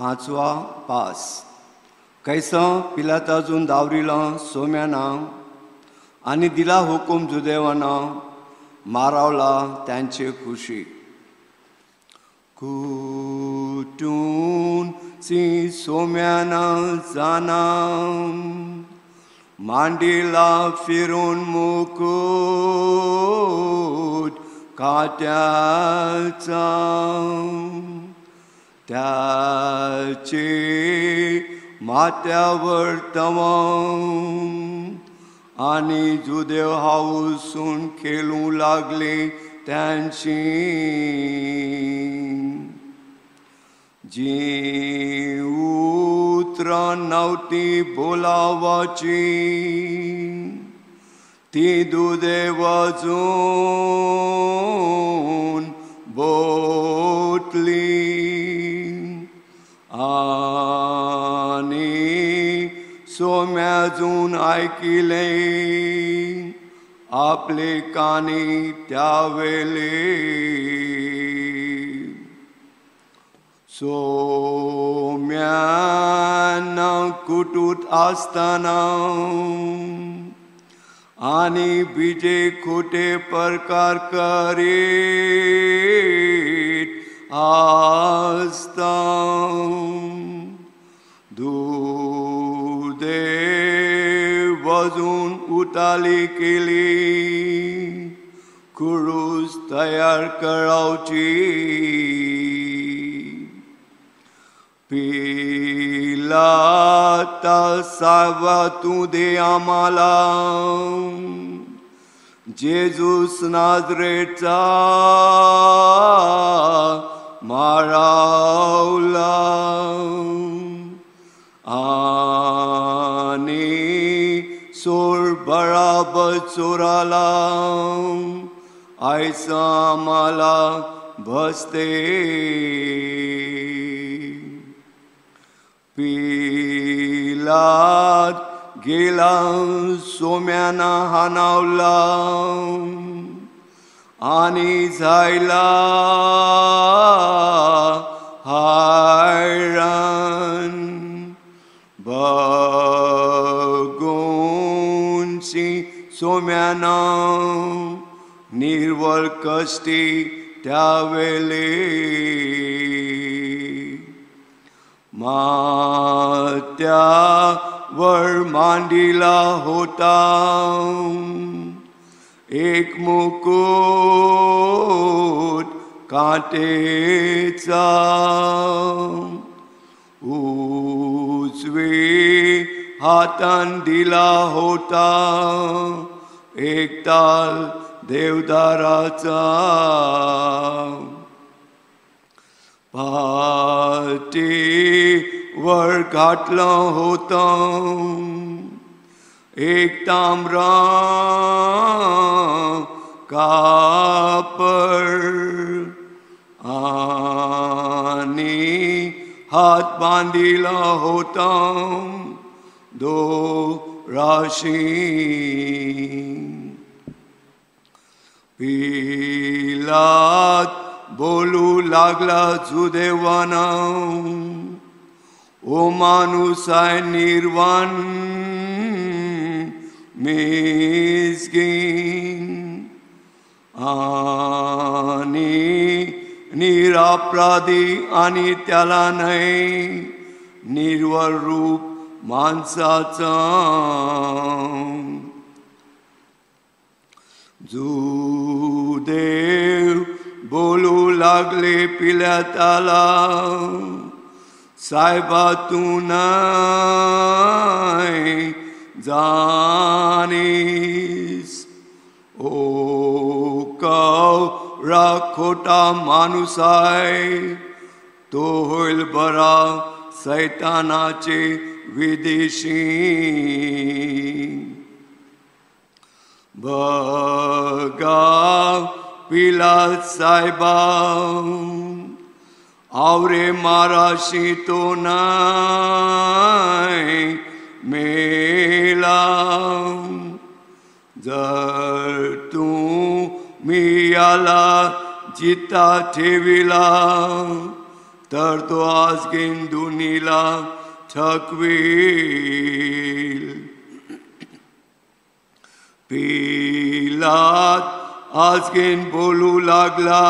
पांचवा पास कैसा पिलाताजून दावरिलां सोम्याना आनी दिला हुकूम जुदेवाना मारावला त्यांचे खुशी कुटून सी सोम्याना जाना मांडीला फिरून मुकुट काट्याचा त्याचे माथ्यावर तवंग आणि जुदेव हाऊसून खेळू लागले त्यांची जी उतरा नव्हती बोलावाची ती दुधे वाजून बोटली आणि सोम्याजून ऐकिले आपले कानी त्यावेळे सोम्याना कुटूत असताना आणि बीजे खोटे प्रकार करीत असता दुधे वजून उताली केली खुरूस तयार करावची पिलाता सावा तू दे आम्हाला जेजूस नाझरेचा मारावला आणि सोर बराबर चोराला ऐसा आम्हाला भसते पिलात गेला सोम्याना हाणावला आणि जायला हैरान बघूनशी सोम्याना निर्वळ कष्टी त्यावेळे माथ्यावर मांडीला होता एक मुकुट काटेचा उजवे हातान दिला होता एक ताल देवदाराचा पाठीवर घातलं होतं एक तांबरा कापड आणि हात बांधिला होता दोराशी पिलात बोलू लागला जुदेवाना ओ माणूस आहे निर्वाण मिसकीन आणि निरापराधी आणि त्याला नाही निर्वळ रूप माणसाचा जुदेव बोलू लागले पिलाताला साहेबा तू नाही जाणीस ओ कवरा खोटा माणूस आहे तो होईल बरा सैतानाचे विदेशी बघा पिलात साहेबा आवरे माराशी तो नाही मेला जर तू मी याला जिता ठेविला तर तो आजगीन दुनीला थकवील. पिलात आजगीन बोलू लागला,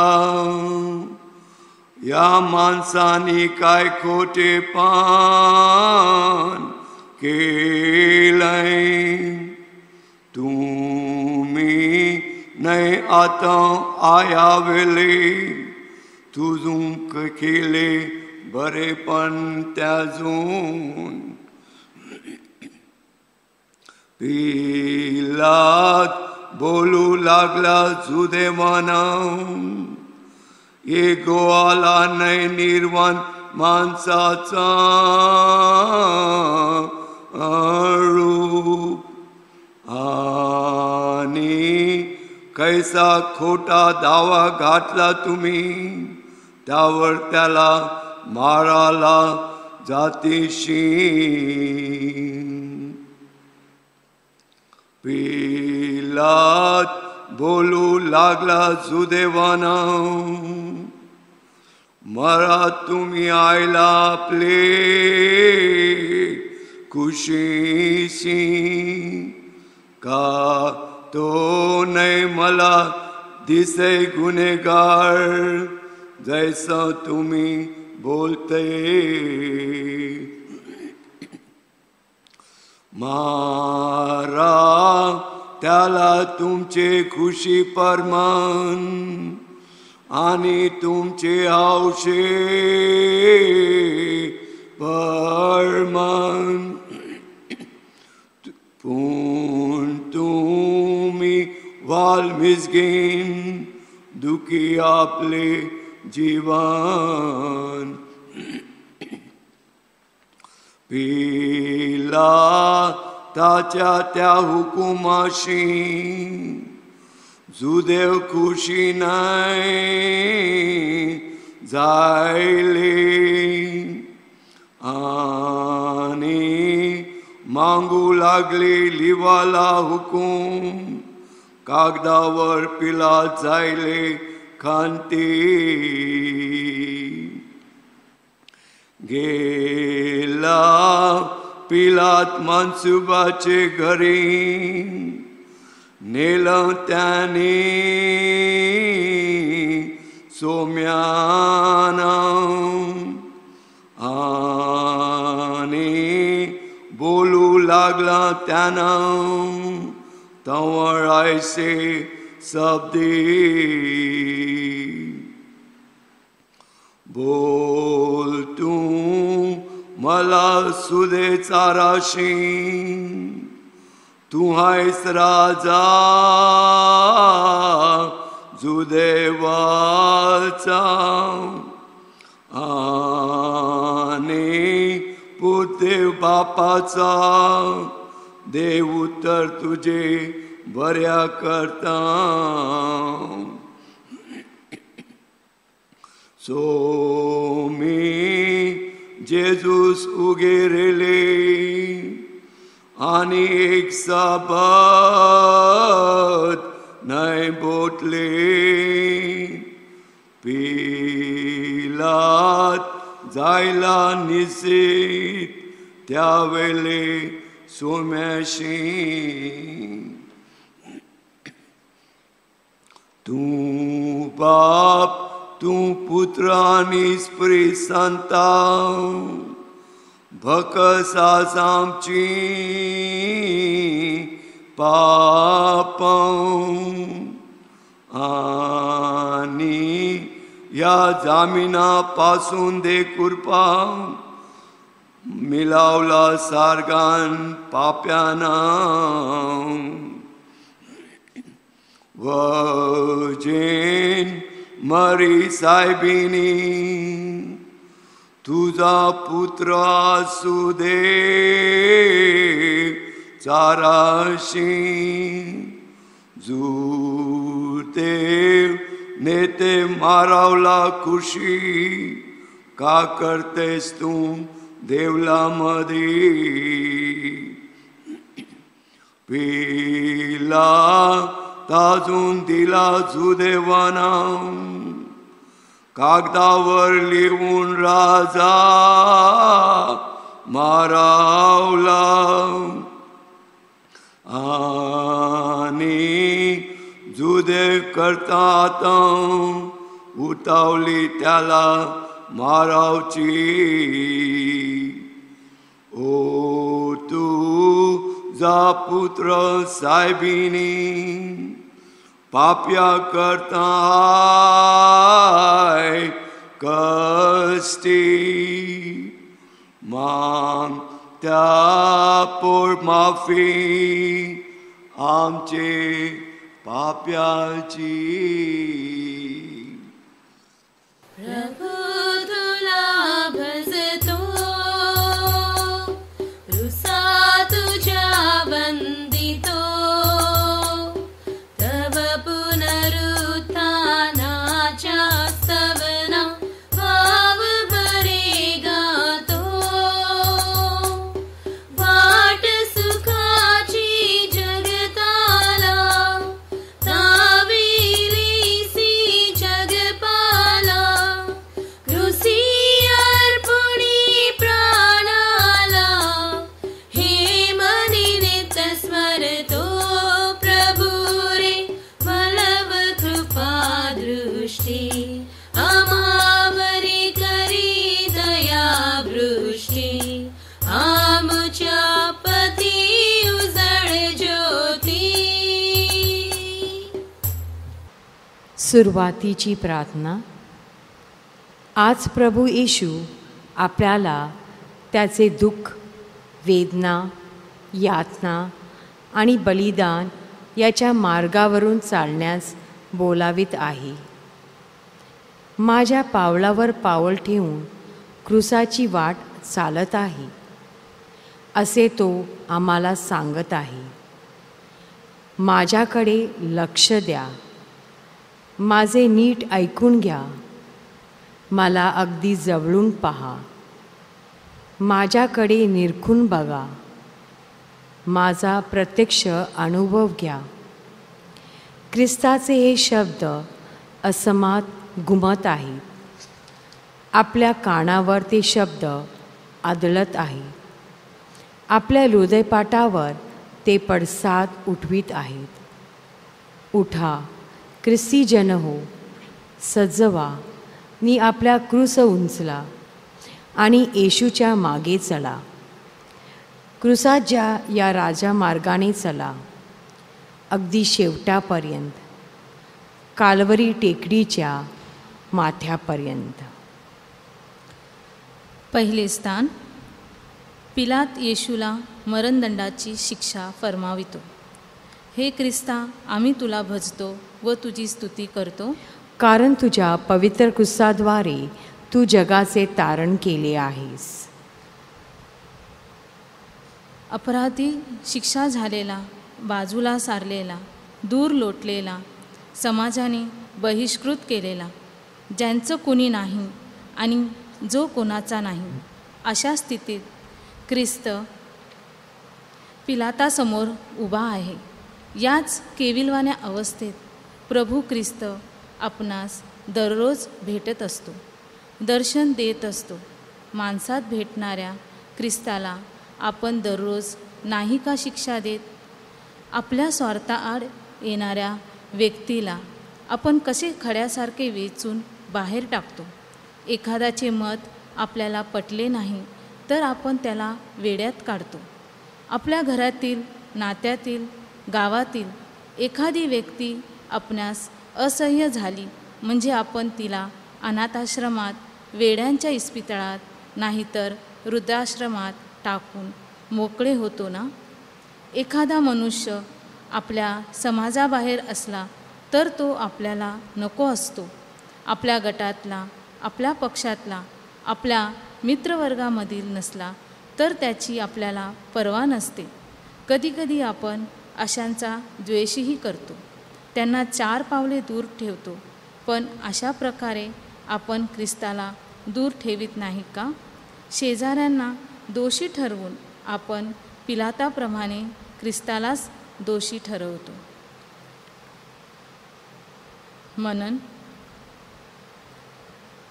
या माणसानी काय खोटेपण केलंय. तुम्ही नाही आता आया वेळे तुझून केले बरे पण त्याजून. पिलात बोलू लागला जुदेवाना, ये गोवाला नाही निर्वाण माणसाचा रूप. आणि कैसा खोटा दावा घातला तुम्ही, त्यावर त्याला माराला जातीशी. पिलात बोलू लागला जुदेवाना, मरा तुम्ही आयला आपले खुशीशी. का तो नाही मला दिसे गुन्हेगार, जैसा तुम्ही बोलते. मारा त्याला तुमचे खुशी परमान, आणि तुमचे हौशे परमान. पण तुम्ही वाल्मिसगीन दुखी आपले जीवन. पिलाताच्या त्या हुकुमाशी जुदेव खुशी नाही जायले. आणि मागू लागले लिवाला हुकूम, कागदावर पिलात जायले खांती. गेला पिलात मनसुबाचे घरी, नेलं त्याने सोम्याना. आणि बोलू लागला त्याना तवर ऐसे शब्दी. बोल तू मला सुदेचा राशी, तू आहेस राजा जुदेवाचा. आणि पुदेव बापाचा, देव उत्तर तुझे बऱ्या करता. सो मी जेजूस उगेरेले, आणि एक साबत नाही बोटले. पिलात जायला निश्चित त्यावेळे सोम्याशी. तू बाप, तू पुत्र आणि स्त्री संता, भकसास आमची पाप. आणि या जामिनापासून दे कृपा, मिलावला सारगान पाप्याना. वजेन मरी साहेबिनी, तुझा पुत्र असू दे चाराशी. जुदेव नेते मारावला खुशी, का करतेस तू देवला मध्ये. पिला ताजून दिला जुदेवाना, कागदावर लिहून राजा मारावला आणि जुदे करतात उतावली त्याला मारावची. ओ तुझा पुत्र साहेबिनी पाप्या करता कष्टी मांग त्या पोर माफी आमचे पाप्याची. प्रभु तुला भजतो रुसा तुझ्या वंदितो तव पुनरुत्थानाच्या स्तवना भाव भरे गातो. वाट सुखाची जगताला ताविलीसी जगपाला कृसी अर्पुणी प्राणाला हे मनी नित्य स्मरतो प्रभु रे बलव कृपा दृष्टी आमावरी करी दया वृष्टी आमच्या पती उजळ ज्योती. सुरुवातीची प्रार्थना. आज प्रभू येशू आपल्याला त्याचे दुःख, वेदना, यातना आणि बलिदान याच्या मार्गावरून चालण्यास बोलावित आहे. माझ्या पावलावर पाऊल ठेवून क्रूसाची वाट चालत आहे असे तो आम्हाला सांगत आहे. माझ्याकडे लक्ष द्या, माझे नीट ऐकून घ्या, मला अगदी जवळून पहा, माझ्याकडे निरखून बघा, माझा प्रत्यक्ष अनुभव घ्या. ख्रिस्ताचे हे शब्द असमात घुमत आहेत. आपल्या कानावर ते शब्द आदळत आहे. आपल्या हृदयपाटावर ते पडसाद उठवीत आहेत. उठा ख्रिस्ती जन हो, सजवा नी आपल्या क्रूस उंचला आणि येशूच्या मागे चला. क्रूसाच्या या राजा मार्गाने चला अगदी शेवटापर्यंत, काल्वरी टेकडीच्या माथ्यापर्यंत. पहिले स्थान. पिलात येशूला मरणदंडाची शिक्षा फरमावितो. हे ख्रिस्ता, आम्ही तुला भजतो व तुझी स्तुती करतो, कारण तुझ्या पवित्र क्रूसाद्वारे तू जगाचे तारण केले आहेस. अपराधी शिक्षा झालेला, बाजूला सारलेला, दूर लोटलेला, समाजाने बहिष्कृत केलेला, ज्यांचं कोणी नाही आणि जो कोणाचा नाही, अशा स्थितीत ख्रिस्त पिलातासमोर उभा आहे. याच केविलवाण्या अवस्थेत प्रभू ख्रिस्त आपणास दररोज भेटत असतो, दर्शन देत असतो. माणसात भेटणाऱ्या ख्रिस्ताला आपण दररोज नाही का शिक्षा देत? आपल्या स्वार्थाआड येणाऱ्या व्यक्तीला आपण कसे खड्यासारखे वेचून बाहेर टाकतो? एखाद्याचे मत आपल्याला पटले नाही तर आपण त्याला वेड्यात काढतो. आपल्या घरातील, नात्यातील, गावातील एखादी व्यक्ती आपणास असह्य झाली म्हणजे आपण तिला अनाथाश्रमात, वेड्यांच्या इस्पितळात नाहीतर वृद्धाश्रमात टाकून मोकळे होतो ना. एखादा मनुष्य आपल्या समाजाबाहेर असला तर तो आपल्याला नको असतो. आपल्या गटातला, आपल्या पक्षातला, आपल्या मित्रवर्गामधील नसला तर त्याची आपल्याला पर्वा नसते. कधीकधी आपण अशांचा द्वेषही करतो, त्यांना 4 पावले दूर ठेवतो. पण अशा प्रकारे आपण ख्रिस्ताला दूर ठेवित नाही का? शेजाऱ्यांना दोषी ठरवून आपण पिलाताप्रमाणे ख्रिस्तालाच दोषी ठरवतो. मनन.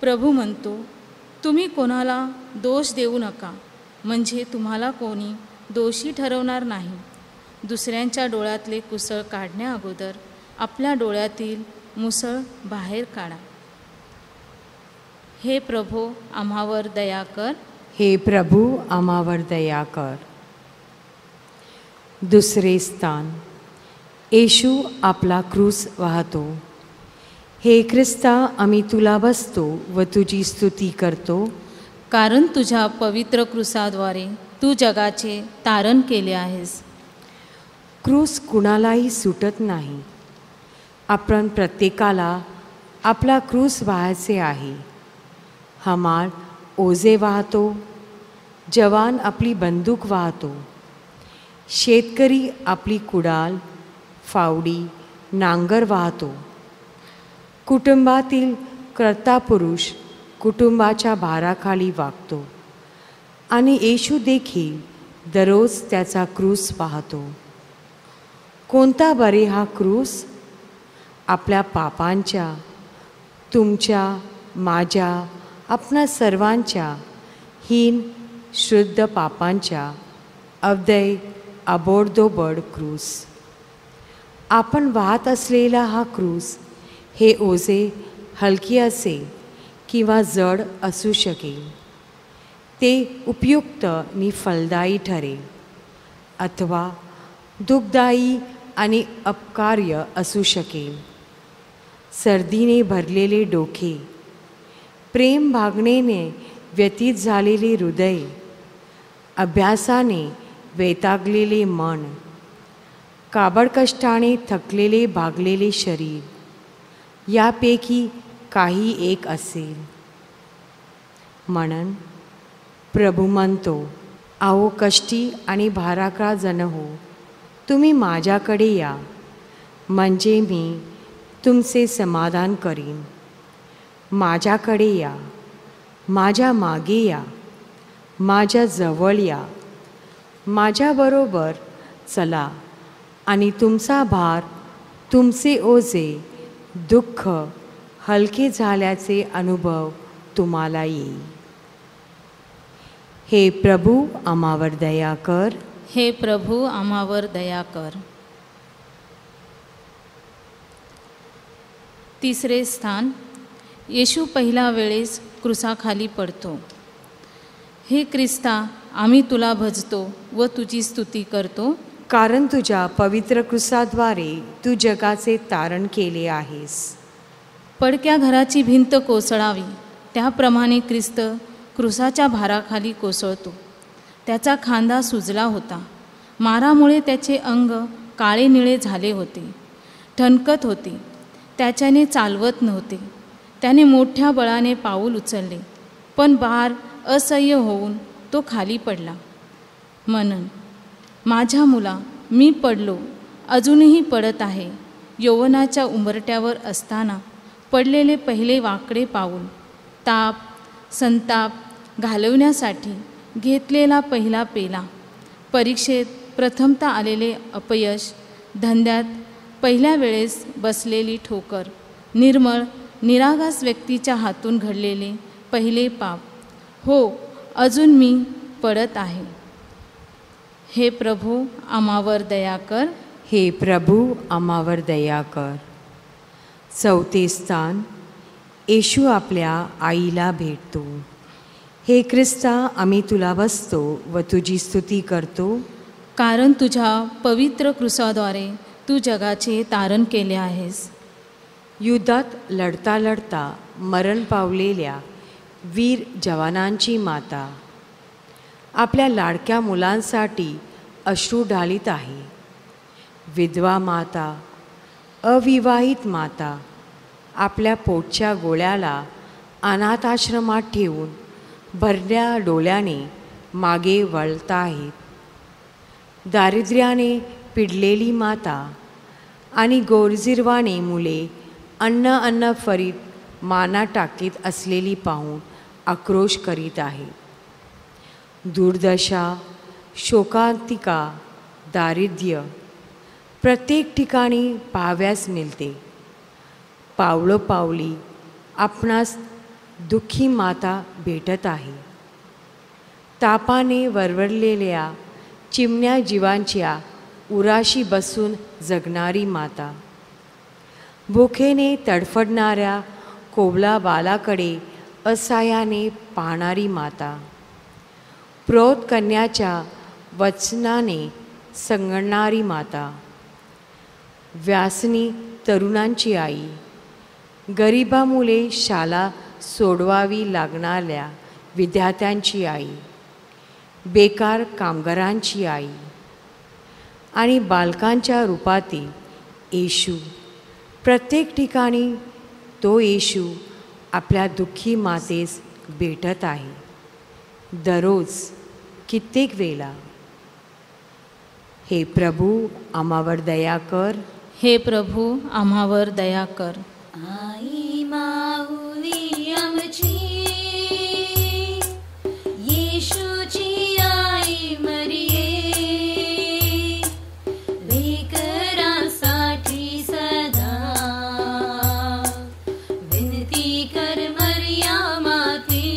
प्रभू म्हणतो, तुम्ही कोणाला दोष देऊ नका, म्हणजे तुम्हाला कोणी दोषी ठरवणार नाही. दुसऱ्यांच्या डोळ्यातले कुसळ काढण्याअगोदर आपल्या डोळ्यातील मुसळ बाहेर काढा. हे प्रभू आम्हावर दया कर. हे प्रभू आम्हावर दया कर. दुसरे स्थान. येशू आपला क्रूस वाहतो. हे ख्रिस्ता, आम्ही तुला बसतो व तुझी स्तुती करतो, कारण तुझ्या पवित्र क्रूसाद्वारे तू जगाचे तारण केले आहेस. क्रूस कुणालाही सुटत नाही. आपण प्रत्येकाला आपला क्रूस वाहायचे आहे. हमाल ओझे वाहतो, जवान आपली बंदूक वाहतो, शेतकरी आपली कुडाल, फावडी, नांगर वाहतो. कुटुंबातील कर्ता पुरुष कुटुंबाच्या भाराखाली वागतो आणि येशू देखील दररोज त्याचा क्रूस वाहतो. कोणता बरे हा क्रूस? आपल्या पापांच्या, तुमच्या, माझ्या, आपणा सर्वांच्या हीन शुद्ध पापांच्या अवदय आबोडदोबड क्रूस. आपण वाहत असलेला हा क्रूस, हे ओझे हलके असेल किंवा जड असू शकेल. ते उपयुक्त आणि फलदायी ठरेल अथवा दुःखदायी आणि अपकार्य असू शकेल. सर्दीने भरलेले डोके, प्रेम भागणेने व्यतीत झालेले हृदय, अभ्यासाने वैतागलेले मन, काबड कष्टाने थकलेले भागलेले शरीर, यापैकी काही एक असेल. म्हणून प्रभू म्हणतो, आओ कष्टी आणि भाराक्रांत जन हो, तुम्ही माझ्याकडे या, म्हणजे मी तुमचे समाधान करीन. माझ्याकडे या, माझ्या मागे या, माझ्या जवळ या, माझ्याबरोबर चला आणि तुमचा भार, तुमचे ओझे, दुःख हलके झाल्याचे अनुभव तुम्हाला येईल. हे प्रभू आम्हावर दया कर. हे प्रभू आम्हावर दया कर. तिसरे स्थान. येशू पहिल्या वेळेस क्रूसाखाली पडतो. हे ख्रिस्ता, आम्ही तुला भजतो व तुझी स्तुती करतो, कारण तुझ्या पवित्र क्रूसाद्वारे तू जगाचे तारण केले आहेस. पडक्या घराची भिंत कोसळावी त्याप्रमाणे ख्रिस्त क्रूसाच्या भाराखाली कोसळतो. त्याचा खांदा सुजला होता. मारामुळे त्याचे अंग काळे निळे झाले होते, ठणकत होते. त्याच्याने चालवत नव्हते. त्याने मोठ्या बळाने पाऊल उचलले, पण भार असह्य होऊन तो खाली पडला. म्हणून माझ्या मुला, मी पडलो, अजूनही पडत आहे. यौवनाच्या उंबरट्यावर असताना पडलेले पहिले वाकडे पाऊल, ताप संताप घालवण्यासाठी घेतलेला पहिला पेला, परीक्षेत प्रथमतः आलेले अपयश, धंद्यात पहिल्या वेळेस बसलेली ठोकर, निर्मळ निरागस व्यक्तीच्या हातून घडलेले पहिले पाप, हो अजून मी पडत आहे. हे प्रभू आम्हावर दया कर. हे प्रभू आम्हावर दया कर. चौथे स्थान. येशू आपल्या आईला भेटतो. हे ख्रिस्ता, आम्ही तुला बसतो व तुझी स्तुती करतो, कारण तुझ्या पवित्र क्रूसाद्वारे तू जगाचे तारण केले आहेस. युद्धात लढता लढता मरण पावलेल्या वीर जवानांची माता आपल्या लाडक्या मुलांसाठी अश्रू ढालीत आहे. विधवा माता, अविवाहित माता आपल्या पोटच्या गोळ्याला अनाथाश्रमात ठेवून भरल्या डोळ्याने मागे वळत आहेत. दारिद्र्याने पिडलेली माता आणि गोरजिरवाने मुले अन्न फरीत माना टाकीत असलेली पाहून आक्रोश करीत आहे. दुर्दशा, शोकांतिका, दारिद्र्य प्रत्येक ठिकाणी पाहाव्यास मिळते. पावलोपावली आपणास दुःखी माता भेटत आहे. तापाने वरवरलेल्या चिमण्या जीवांच्या उराशी बसून जगणारी माता, भुकेने तडफडणाऱ्या कोवला बालाकडे असायाने पाहणारी माता, प्रौढ कन्याच्या वचनाने संगणणारी माता, व्यासनी तरुणांची आई, गरिबामुळे शाळा सोडवावी लागणाऱ्या विद्यार्थ्यांची आई, बेकार कामगारांची आई आणि बालकांच्या रूपातील येशू. प्रत्येक ठिकाणी तो येशू आपल्या दुःखी मातेस भेटत आहे. दररोज कित्येक वेळा. हे प्रभू आम्हावर दया कर. हे प्रभू आम्हावर दया कर. आई माऊली आमची, येशूची आई मरिये, लेकरांसाठी सदा विनती कर मरिया माते.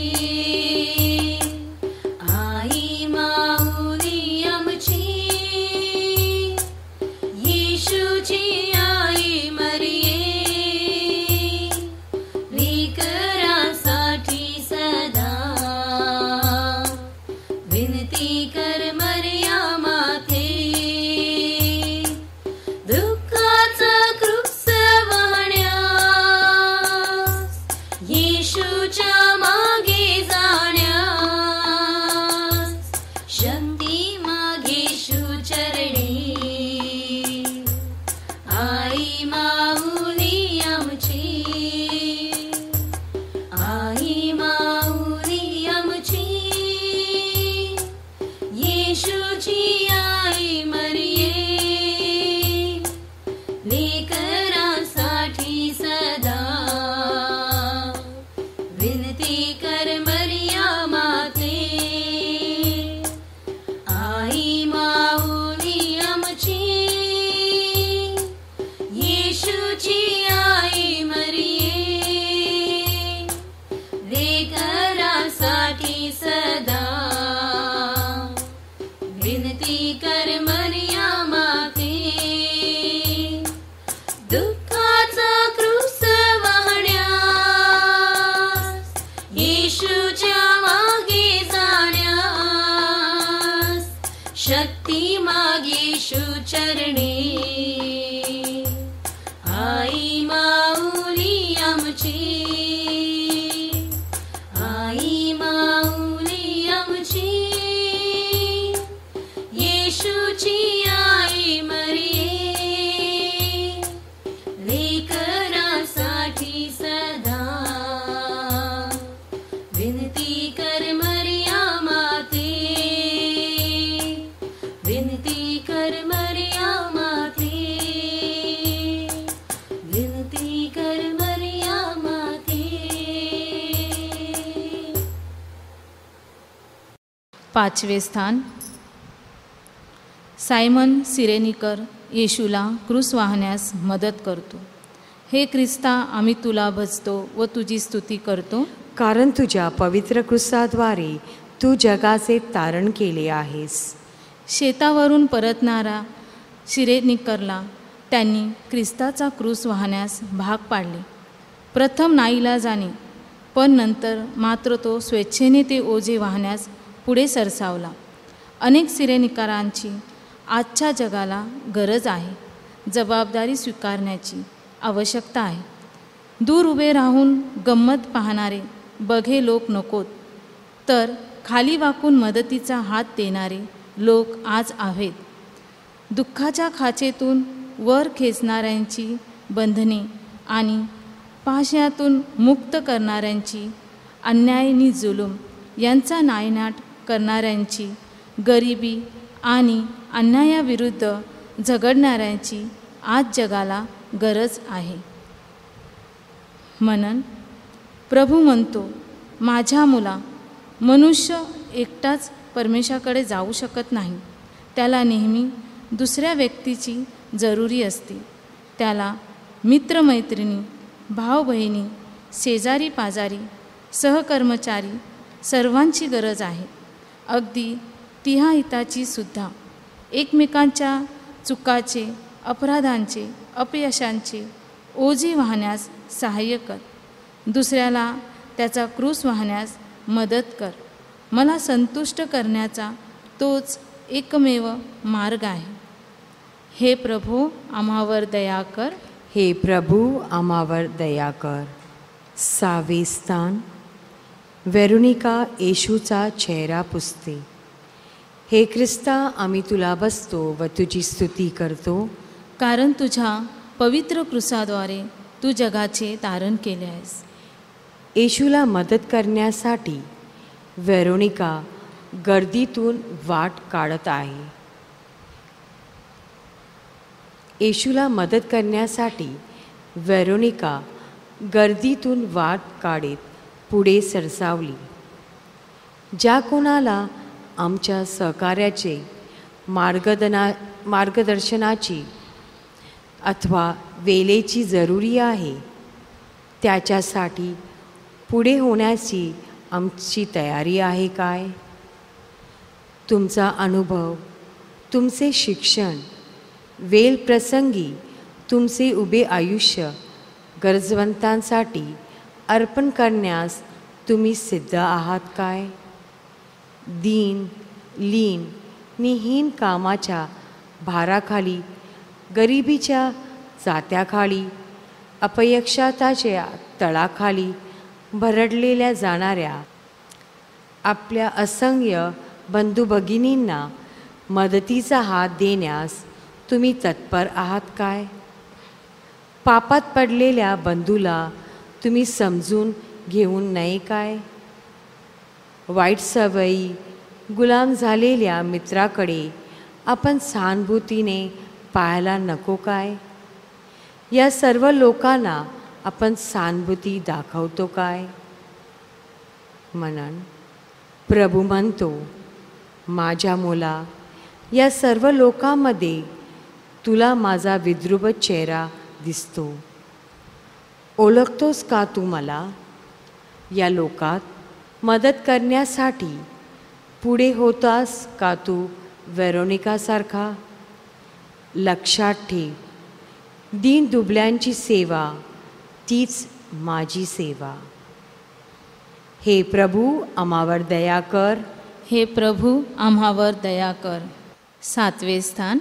आई माऊली आमची, येशूची आई मरिये, लेकरांसाठी सदा विनती कर मरिया माते. दुःखाचा क्रूस वाहण्यास, येशूच्या मागे जाण्यास, शक्ती मागे येशू चरणी. आई माऊली आमची, आई माऊली आमची, येशूची आई मरिये, लेकरांसाठी सदा विनती कर मरिया माते. आई माऊली आमची, येशूची आई मरिये, लेकरांसाठी सदा विनती कर मरिया माते. दुःखाचा क्रूस वाहण्यास, येशूच्या मागे जाण्यास, शक्ती मागे येशू चरणी. आई माऊली आमची, आई माऊली आमची, येशूची आई मरिये, लेकरांसाठी सदा विनती कर मरिया माते. विनती कर मरिया माते, विनती कर मरिया माते. पाचवे स्थान. सायमन सिरेनिकर येशूला क्रूस वाहण्यास मदत करतो. हे ख्रिस्ता, आम्ही तुला भजतो व तुझी स्तुती करतो, कारण तुझ्या पवित्र क्रूसाद्वारे तू जगाचे तारण केले आहेस. शेतावरून परतणारा सिरेनिकरला त्यांनी ख्रिस्ताचा क्रूस वाहण्यास भाग पाडले. प्रथम नाईलाजाने, पण नंतर मात्र तो स्वेच्छेने ते ओझे वाहण्यास पुढे सरसावला. अनेक सिरेनिकरांची आजच्या जगाला गरज आहे. जबाबदारी स्वीकारण्याची आवश्यकता आहे. दूर उभे राहून गंमत पाहणारे बघे लोक नकोत, तर खाली वाकून मदतीचा हात देणारे लोक आज आहेत. दुःखाच्या खाचेतून वर खेचणाऱ्यांची बंधने आणि पाशातून मुक्त करणाऱ्यांची, अन्यायाने जुलूम यांचा नायनाट करणाऱ्यांची, गरिबी आणि अन्यायाविरुद्ध झगडणाऱ्यांची आज जगाला गरज आहे. मनन. प्रभू म्हणतो, माझ्या मुला, मनुष्य एकटाच परमेश्वराकडे जाऊ शकत नाही. त्याला नेहमी दुसऱ्या व्यक्तीची जरुरी असते. त्याला मित्रमैत्रिणी, भाऊ बहिणी, शेजारी पाजारी, सहकर्मचारी सर्वांची गरज आहे, अगदी तिहाहिताची सुद्धा. एकमेकांच्या चुकाचे, अपराधांचे, अपयशांचे ओझे वाहण्यास सहाय्य कर. दुसऱ्याला त्याचा क्रूस वाहण्यास मदत कर. मला संतुष्ट करण्याचा तोच एकमेव मार्ग आहे. हे प्रभू आम्हावर दया कर. हे प्रभू आम्हावर दया कर. 6वे स्थान. वेरोनिका येशूचा चेहरा पुसते. हे ख्रिस्ता, आम्ही तुला बसतो व तुझी स्तुती करतो, कारण तुझ्या पवित्र क्रूसाद्वारे तू जगाचे तारण केले आहेस. येशूला मदत करण्यासाठी वेरोनिका गर्दीतून वाट काढत आहे. येशूला मदत करण्यासाठी वेरोनिका गर्दीतून वाट काढत पुढे सरसावली. ज्या कोणाला आमच्या सहकार्याचे मार्गदर्शनाची अथवा वेळेची जरुरी आहे, त्याच्यासाठी पुढे होण्याची आमची तयारी आहे काय? तुमचा अनुभव, तुमचे शिक्षण, वेळ प्रसंगी तुमचे उभे आयुष्य गरजवंतांसाठी अर्पण करण्यास तुम्ही सिद्ध आहात काय? दीन, लीन, निहीन कामाच्या भाराखाली, गरिबीच्या जात्याखाली, अपयशाच्या तळाखाली भरडलेल्या जाणाऱ्या आपल्या असंख्य बंधू भगिनींना मदतीचा हात देण्यास तुम्ही तत्पर आहात काय? पापात पडलेल्या बंधूला तुम्ही समजून घेऊन नये काय? वाईट सवयी गुलाम झालेल्या मित्राकडे आपण सहानुभूतीने पाहायला नको काय? या सर्व लोकांना आपण सहानुभूती दाखवतो काय? मनन. प्रभू म्हणतो, माझ्या मुला, या सर्व लोकांमध्ये तुला माझा विद्रूप चेहरा दिसतो. ओळखतोस का तू मला? या लोकात मदत करण्यासाठी पुढे होतास का तू वेरोनिकासारखा? लक्षात ठेव, दीन दुबळ्यांची सेवा तीच माझी सेवा. हे प्रभू आम्हावर दया कर. हे प्रभू आम्हावर दया कर. 7वे स्थान.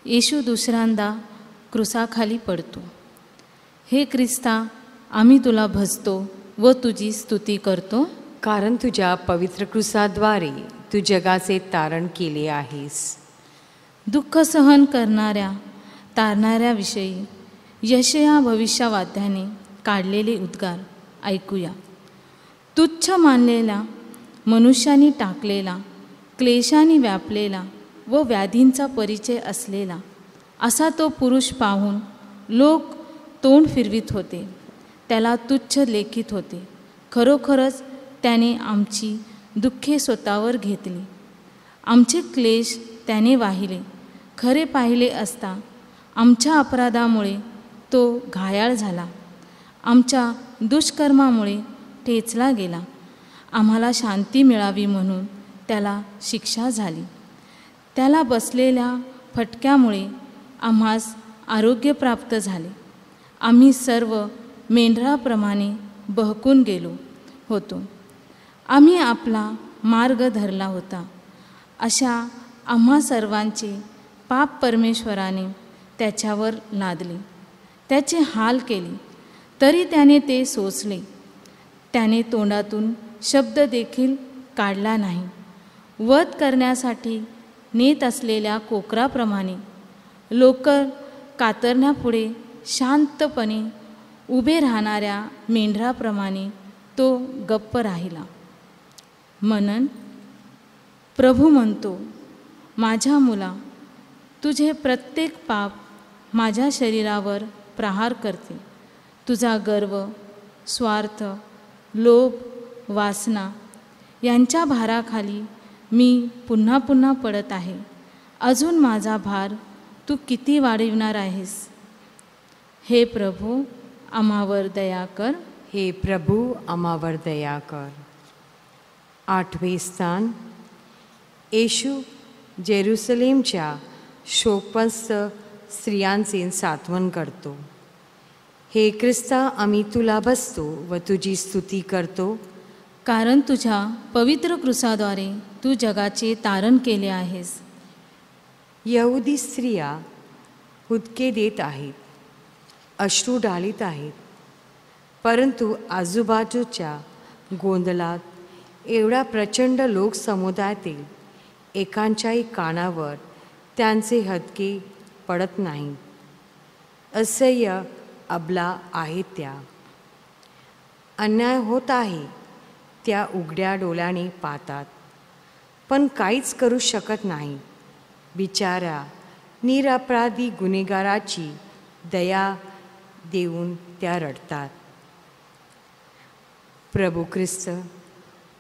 येशू दुसऱ्यांदा क्रूसाखाली पडतो. हे ख्रिस्ता, आम्ही तुला भजतो व तुझी स्तुती करतो, कारण तुझ्या पवित्र क्रूसाद्वारे तू जगाचे तारण केले आहेस. दुःख सहन करणाऱ्या तारणाऱ्याविषयी यशया भविष्यवाद्याने काढलेले उद्गार ऐकूया. तुच्छ मानलेला, मनुष्याने टाकलेला, क्लेशाने व्यापलेला व व्याधींचा परिचय असलेला असा तो पुरुष पाहून लोक तोंड फिरवीत होते, त्याला तुच्छ लेखित होते. खरोखरच त्याने आमची दुःखे स्वतःवर घेतली, आमचे क्लेश त्याने वाहिले. खरे पाहिले असता आमच्या अपराधामुळे तो घायाळ झाला, आमच्या दुष्कर्मामुळे ठेचला गेला. आम्हाला शांती मिळावी म्हणून त्याला शिक्षा झाली. त्याला बसलेल्या फटक्यामुळे आम्हास आरोग्य प्राप्त झाले. आम्ही सर्व मेंढराप्रमाणे बहकून गेलो होतो, आम्ही आपला मार्ग धरला होता. अशा आम्हा सर्वांचे पाप परमेश्वराने त्याच्यावर लादले, त्याचे हाल केले, तरी त्याने ते सोसले. त्याने तोंडातून शब्द देखील काढला नाही. वध करण्यासाठी नेत असलेल्या कोकराप्रमाणे, लोकर कातरण्यापुढे शांतपणे उभे राहणाऱ्या मेंढराप्रमाणे तो गप्प राहिला. मनन. प्रभू म्हणतो, माझ्या मुला, तुझे प्रत्येक पाप माझ्या शरीरावर प्रहार करते. तुझा गर्व, स्वार्थ, लोभ, वासना यांच्या भाराखाली मी पुन्हा पुन्हा पडत आहे. अजून माझा भार तू किती वाढविणार आहेस? हे प्रभू आम्हावर दया कर. हे प्रभू आम्हावर दया कर. 8वे स्थान. येशू जेरुसलेमच्या शोकग्रस्त स्त्रियांचे सांत्वन करतो. हे ख्रिस्ता, आम्ही तुला बसतो व तुझी स्तुती करतो, कारण तुझ्या पवित्र क्रूसाद्वारे तू जगाचे तारण केले आहेस. यहुदी स्त्रिया हुदके देत आहेत, अश्रू ढाळीत आहेत, परंतु आजूबाजूच्या गोंधळात एवढा प्रचंड लोकसमुदायातील एकांच्याही कानावर त्यांचे हदके पडत नाही. असह्य अबला आहेत त्या. अन्याय होत आहे त्या उघड्या डोळ्याने पाहतात, पण काहीच करू शकत नाही. बिचारा निरपराधी गुन्हेगाराची दया देऊन त्या रडतात. प्रभू ख्रिस्त,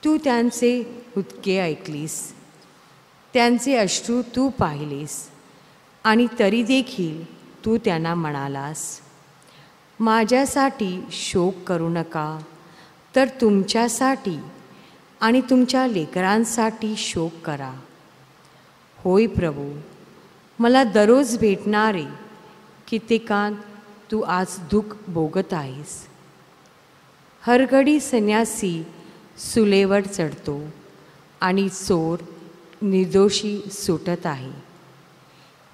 तू त्यांचे हुदके ऐकलीस, त्यांचे अश्रू तू पाहिलेस, आणि तरी देखील तू त्यांना म्हणालास, माझ्यासाठी शोक करू नका, तर तुमच्यासाठी आणि तुमच्या लेकरांसाठी शोक करा. होय प्रभू, मला दररोज भेटणारे कित्येकांत तू आज दुःख भोगत आहेस. हरघडी संन्यासी सुलेवर चढतो आणि चोर निर्दोषी सुटत आहे.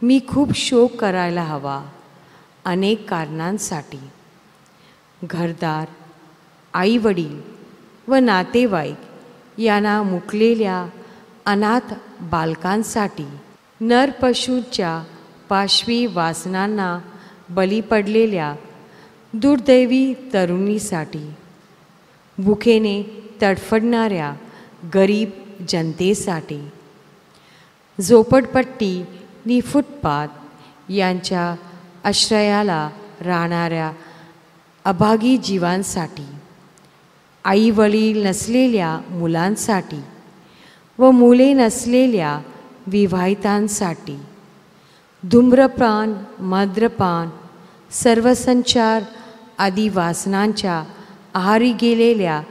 मी खूप शोक करायला हवा अनेक कारणांसाठी. घरदार, आईवडील व नातेवाईक यांना मुकलेल्या अनाथ बालकांसाठी, नरपशूंच्या पाशवी वासनांना बली पडलेल्या दुर्दैवी तरुणीसाठी, भुकेने तडफडणाऱ्या गरीब जनतेसाठी, झोपडपट्टी नि फुटपाथ यांच्या आश्रयाला राहणाऱ्या अभागी जीवांसाठी, आईवडील नसलेल्या मुलांसाठी व मुले नसलेल्या विवाहितांसाठी, धूम्रपान, मद्यपान, सर्वसंचार आदी वासनांच्या आहारी गेलेल्या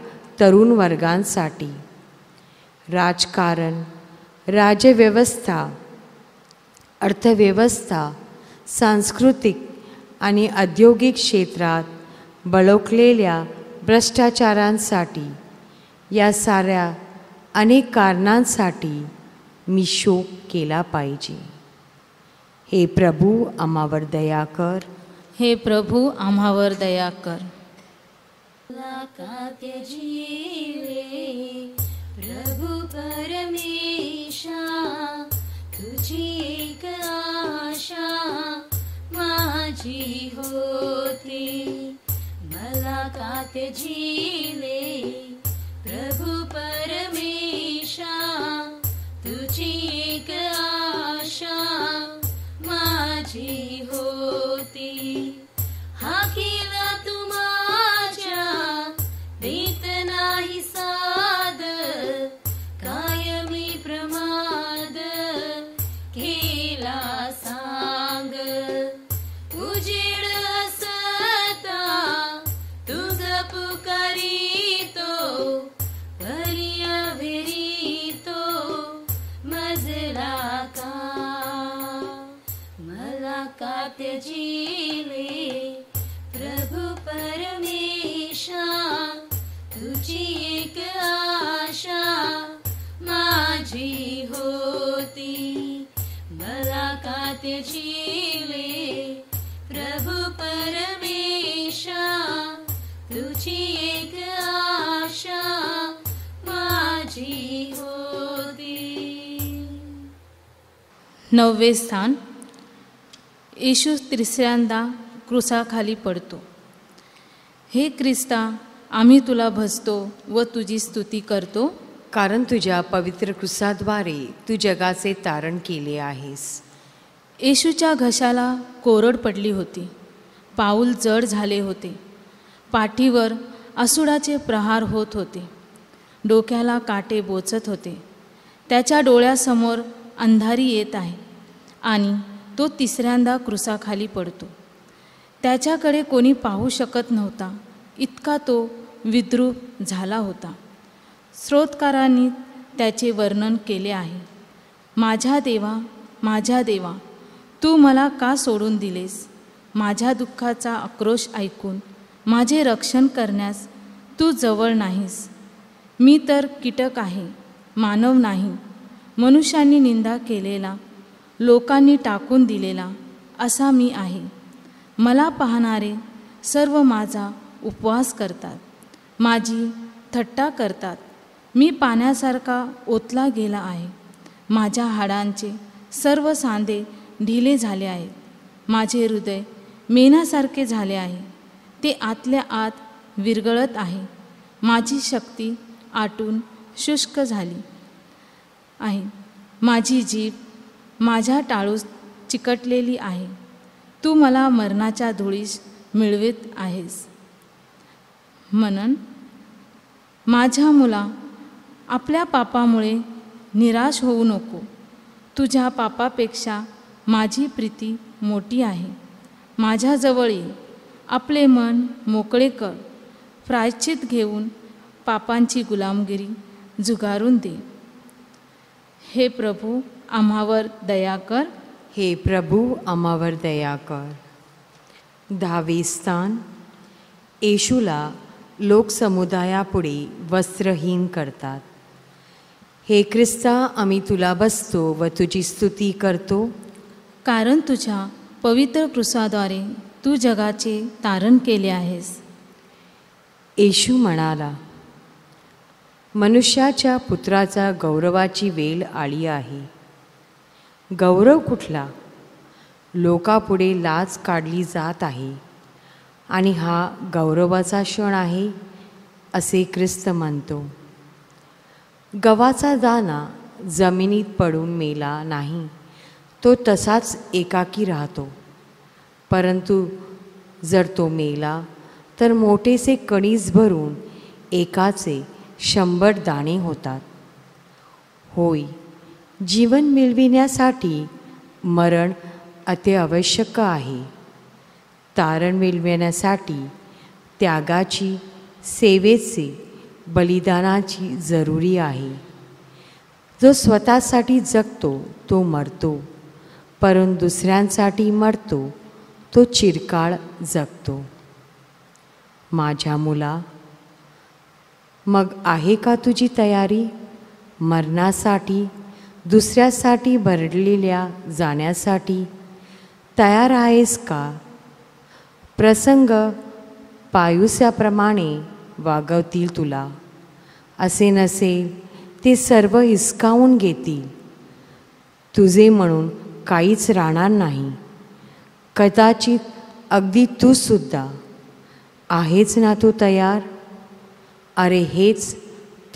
तरुण वर्गांसाठी, राजकारण, राज्यव्यवस्था, अर्थव्यवस्था, सांस्कृतिक आणि औद्योगिक क्षेत्रात बळकलेल्या भ्रष्टाचारांसाठी, या साऱ्या अनेक कारणांसाठी मी शोक केला पाहिजे. हे प्रभू आम्हावर दया कर. हे प्रभू आम्हावर दया कर. मुलाकात जीवे प्रभु परमेशा, तुझी एक आशा माझी होती. मुलाकात जीवे प्रभु परमेशा, तुझी एक आशा माझी होती. हाकीला तू माझ्या देत नाही साद, कायमी प्रमाद केला सांग. उजेड असता तुझ पुकारितो, पर्या भेरितो मजला का. मला का त्याजिले प्रभु परमेशा, तुझी एक आशा माझी होती. मला का त्याजिले प्रभु परमेशा, तुझी एक आशा माझी होती. 9वे स्थान. येशू तिसऱ्यांदा क्रूसाखाली पडतो. हे ख्रिस्ता, आम्ही तुला भजतो व तुझी स्तुती करतो, कारण तुझ्या पवित्र क्रूसाद्वारे तू जगाचे तारण केले आहेस. येशूच्या घशाला कोरड पडली होती, पाऊल जड झाले होते, पाठीवर आसुडाचे प्रहार होत होते, डोक्याला काटे बोचत होते. त्याच्या डोळ्यासमोर अंधारी येत आहे आणि तो तिसऱ्यांदा क्रूसाखाली पडतो. त्याच्याकडे कोणी पाहू शकत नव्हता, इतका तो विद्रूप झाला होता. स्रोतकारांनी त्याचे वर्णन केले आहे. माझ्या देवा, तू मला का सोडून दिलेस? माझ्या दुःखाचा आक्रोश ऐकून माझे रक्षण करण्यास तू जवळ नाहीस. मी तर कीटक आहे, मानव नाही. मनुष्यांनी निंदा केलेला, लोकांनी टाकून दिलेला असा मी आहे. मला पाहणारे सर्व माझा उपवास करतात, माझी थट्टा करतात. मी पाण्यासारखा ओतला गेला आहे. माझ्या हाडांचे सर्व सांधे ढिले झाले आहेत. माझे हृदय मेणासारखे झाले आहे, ते आतल्या आत विरघळत आहे. माझी शक्ती आटून शुष्क झाली आहे. माझी जीभ माझ्या टाळूस चिकटलेली आहे. तू मला मरणाच्या धुळीस मिळवीत आहेस. मनन. माझ्या मुला, आपल्या पापामुळे निराश होऊ नको. तुझ्या पापापेक्षा माझी प्रीती मोठी आहे. माझ्याजवळ ये, आपले मन मोकळे कर. प्रायश्चित घेऊन पापांची गुलामगिरी झुगारून दे. हे प्रभू, आम्हावर दया कर. हे प्रभू, आम्हावर दया कर. 10वे स्थान. येशूला लोकसमुदायापुढे वस्त्रहीन करतात. हे ख्रिस्ता, आम्ही तुला बसतो व तुझी स्तुती करतो, कारण तुझ्या पवित्र क्रूसाद्वारे तू जगाचे तारण केले आहेस. येशू म्हणाला, मनुष्याच्या पुत्राचा गौरवाची वेळ आली आहे. गौरव कुठला? लोकापुढे लाज काढली जात आहे आणि हा गौरवाचा क्षण आहे असे ख्रिस्त म्हणतो. गव्हाचा दाणा जमिनीत पडून मेला नाही, तो तसाच एकाकी राहतो. परंतु जर तो मेला तर मोठेसे कणीस भरून एकाचे 100 दाणे होतात. होय, जीवन मिळविण्यासाठी मरण अत्यावश्यक आहे. तारण मिळविण्यासाठी त्यागाची, सेवेचे, बलिदानाची जरुरी आहे. जो स्वतःसाठी जगतो तो मरतो, परंतु दुसऱ्यांसाठी मरतो तो चिरकाळ जगतो. माझ्या मुला, मग आहे का तुझी तयारी मरणासाठी, दुसऱ्यासाठी भरडलेल्या जाण्यासाठी? तयार आहेस का? प्रसंग पायुष्याप्रमाणे वागवतील तुला. असे नसेल ते सर्व हिसकावून घेतील. तुझे म्हणून काहीच राहणार नाही. कदाचित अगदी तूसुद्धा. आहेच ना तू तयार? अरे, हेच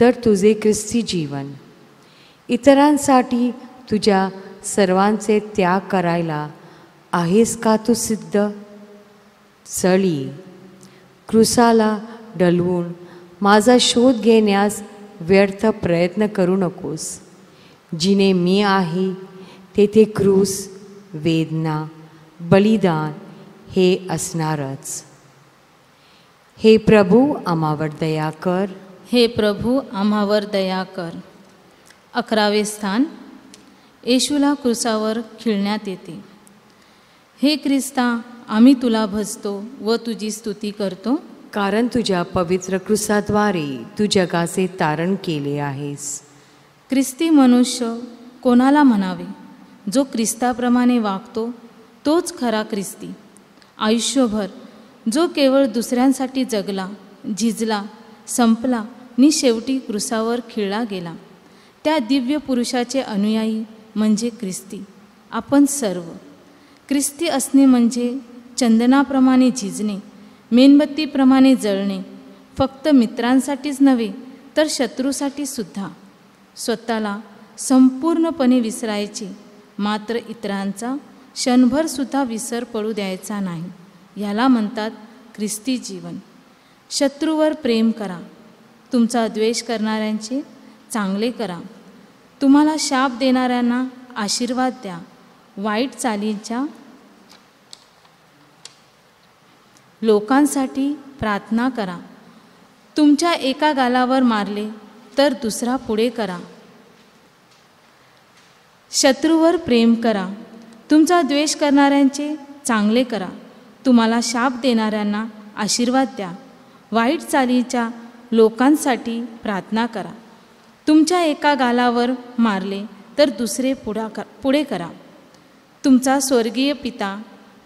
तर तुझे ख्रिस्ती जीवन. इतरांसाठी तुझ्या सर्वांचे त्याग करायला आहेस का तू सिद्ध? चल ये, क्रूसाला डलवून माझा शोध घेण्यास व्यर्थ प्रयत्न करू नकोस. जिने मी आहे तेथे क्रूस, वेदना, बलिदान हे असणारच. हे प्रभू, आम्हावर दया कर. हे प्रभू, आम्हावर दया कर. 11वे स्थान. येशूला क्रूसावर खिळण्यात येते. हे ख्रिस्ता, आम्ही तुला भजतो व तुझी स्तुती करतो, कारण तुझ्या पवित्र क्रूसाद्वारे तू जगाचे तारण केले आहेस. ख्रिस्ती मनुष्य कोणाला म्हणावे? जो ख्रिस्ताप्रमाणे वागतो तोच खरा ख्रिस्ती. आयुष्यभर जो केवळ दुसऱ्यांसाठी जगला, झिजला, संपला नि शेवटी क्रूसावर खिळला गेला, त्या दिव्य पुरुषाचे अनुयायी म्हणजे ख्रिस्ती. आपण सर्व ख्रिस्ती असणे म्हणजे चंदनाप्रमाणे झिजणे, मेणबत्तीप्रमाणे जळणे, फक्त मित्रांसाठीच नव्हे तर शत्रूसाठी सुद्धा. स्वतःला संपूर्णपणे विसरायचे, मात्र इतरांचा क्षणभरसुद्धा विसर पडू द्यायचा नाही. ह्याला म्हणतात ख्रिस्ती जीवन. शत्रूवर प्रेम करा, तुमचा द्वेष करणाऱ्यांचे चांगले करा, तुम्हाला शाप देणाऱ्यांना आशीर्वाद द्या, वाईट चालींच्या लोकांसाठी प्रार्थना करा. तुमच्या एका गालावर मारले तर दुसरा पुढे करा. शत्रूवर प्रेम करा. तुमचा द्वेष करणाऱ्यांचे चांगले करा. तुम्हाला शाप देणाऱ्यांना आशीर्वाद द्या. वाईट चालीच्या लोकांसाठी प्रार्थना करा. तुमच्या एका गालावर मारले तर दुसरे पुढे करा. तुमचा स्वर्गीय पिता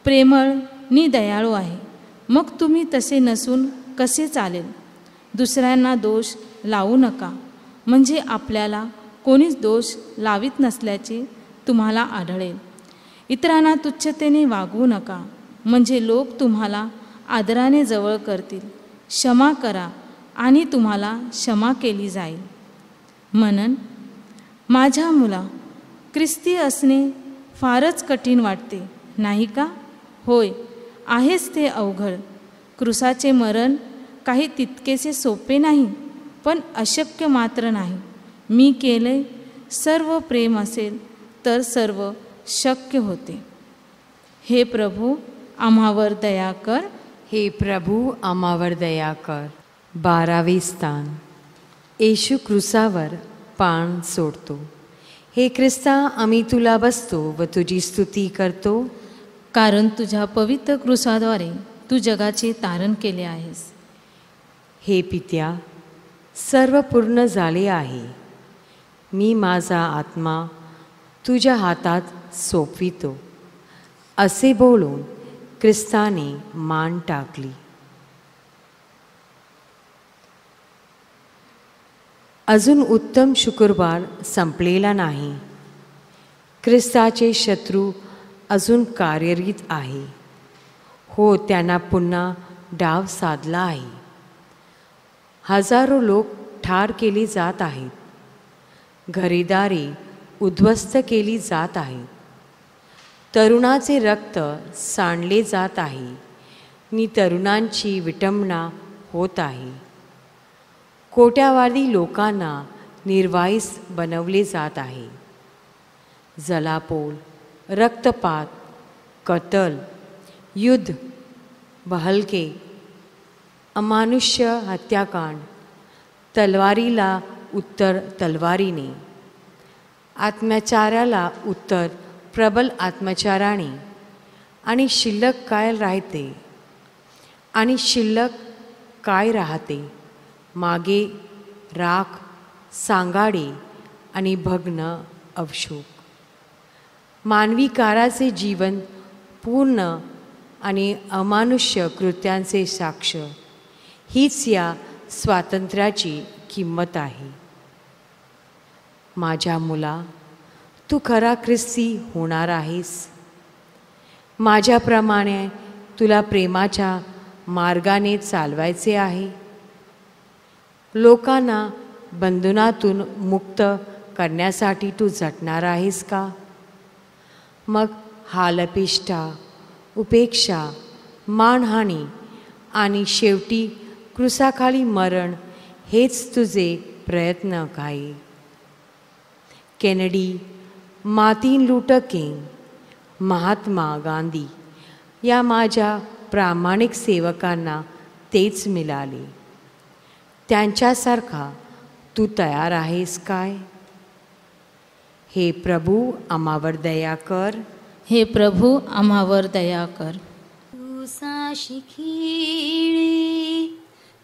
प्रेमळ नि दयाळू आहे. मग तुम्ही तसे नसून कसे चालेल? दुसऱ्यांना दोष लावू नका, म्हणजे आपल्याला कोणीच दोष लावित नसल्याचे तुम्हाला आढळेल. इतरांना तुच्छतेने वागवू नका, म्हणजे लोक तुम्हाला आदराने जवळ करतील. क्षमा करा आणि तुम्हाला क्षमा केली जाईल. मनन. माझ्या मुला, ख्रिस्ती असणे फारच कठीण वाटते, नाही का? होय, आहेच ते अवघड. क्रूसाचे मरण काही तितकेसे सोपे नाही, पण अशक्य मात्र नाही. मी केले सर्व प्रेम असेल तर सर्व शक्य होते. हे प्रभू, आम्हावर दया कर. हे प्रभू, आम्हावर दया कर. 12वे स्थान. येशू क्रूसावर प्राण सोडतो. हे ख्रिस्ता, आम्ही तुला बसतो व तुझी स्तुती करतो, कारण तुझ्या पवित्र क्रूसाद्वारे तू जगाचे तारण केले आहेस. हे पित्या, सर्व पूर्ण झाले आहे. मी माझा आत्मा तुझ्या हातात सोपवितो, असे बोलून ख्रिस्ताने मान टाकली. अजून उत्तम शुक्रवार संपलेला नाही. ख्रिस्ताचे शत्रू अजून कार्यरत आहे. हो, त्यांना पुन्हा डाव साधला आहे. हजारो लोक ठार केले जात आहेत. घरेदारे उद्ध्वस्त केली जात आहेत. तरुणाचे रक्त सांडले जात आहे आणि तरुणांची विटंबना होत आहे. कोट्यावधी लोकांना निर्वासित बनवले जात आहे. जलापोल, रक्तपात, कत्तल, युद्ध, बहलके, अमानुष्य हत्याकांड, तलवारीला उत्तर तलवारीने, अत्याचाराला उत्तर प्रबल अत्याचाराने. आणि शिल्लक काय राहते? आणि शिल्लक काय राहते? मागे राख, सांगाडे आणि भग्न अवशोक. मानवी काराचे जीवन पूर्ण आणि अमानुष्य कृत्यांचे साक्ष, हीच या स्वातंत्र्याची किंमत आहे. माझ्या मुला, तू खरा ख्रिस्ती होणार आहेस. माझ्याप्रमाणे तुला प्रेमाच्या मार्गाने चालवायचे आहे. लोकांना बंधनातून मुक्त करण्यासाठी तू झटणार आहेस का? मग हालअपेष्टा, उपेक्षा, मानहानी आणि शेवटी क्रूसाखाली मरण हेच तुझे प्रयत्न काय? Kennedy, Martin Luther king, Mahatma Gandhi या माझ्या प्रामाणिक सेवकांना तेच मिळाले. त्यांच्यासारखा तू तयार आहेस काय? हे प्रभू, आम्हावर दया कर. हे प्रभू, आम्हावर दया कर. क्रूसाशी खिळे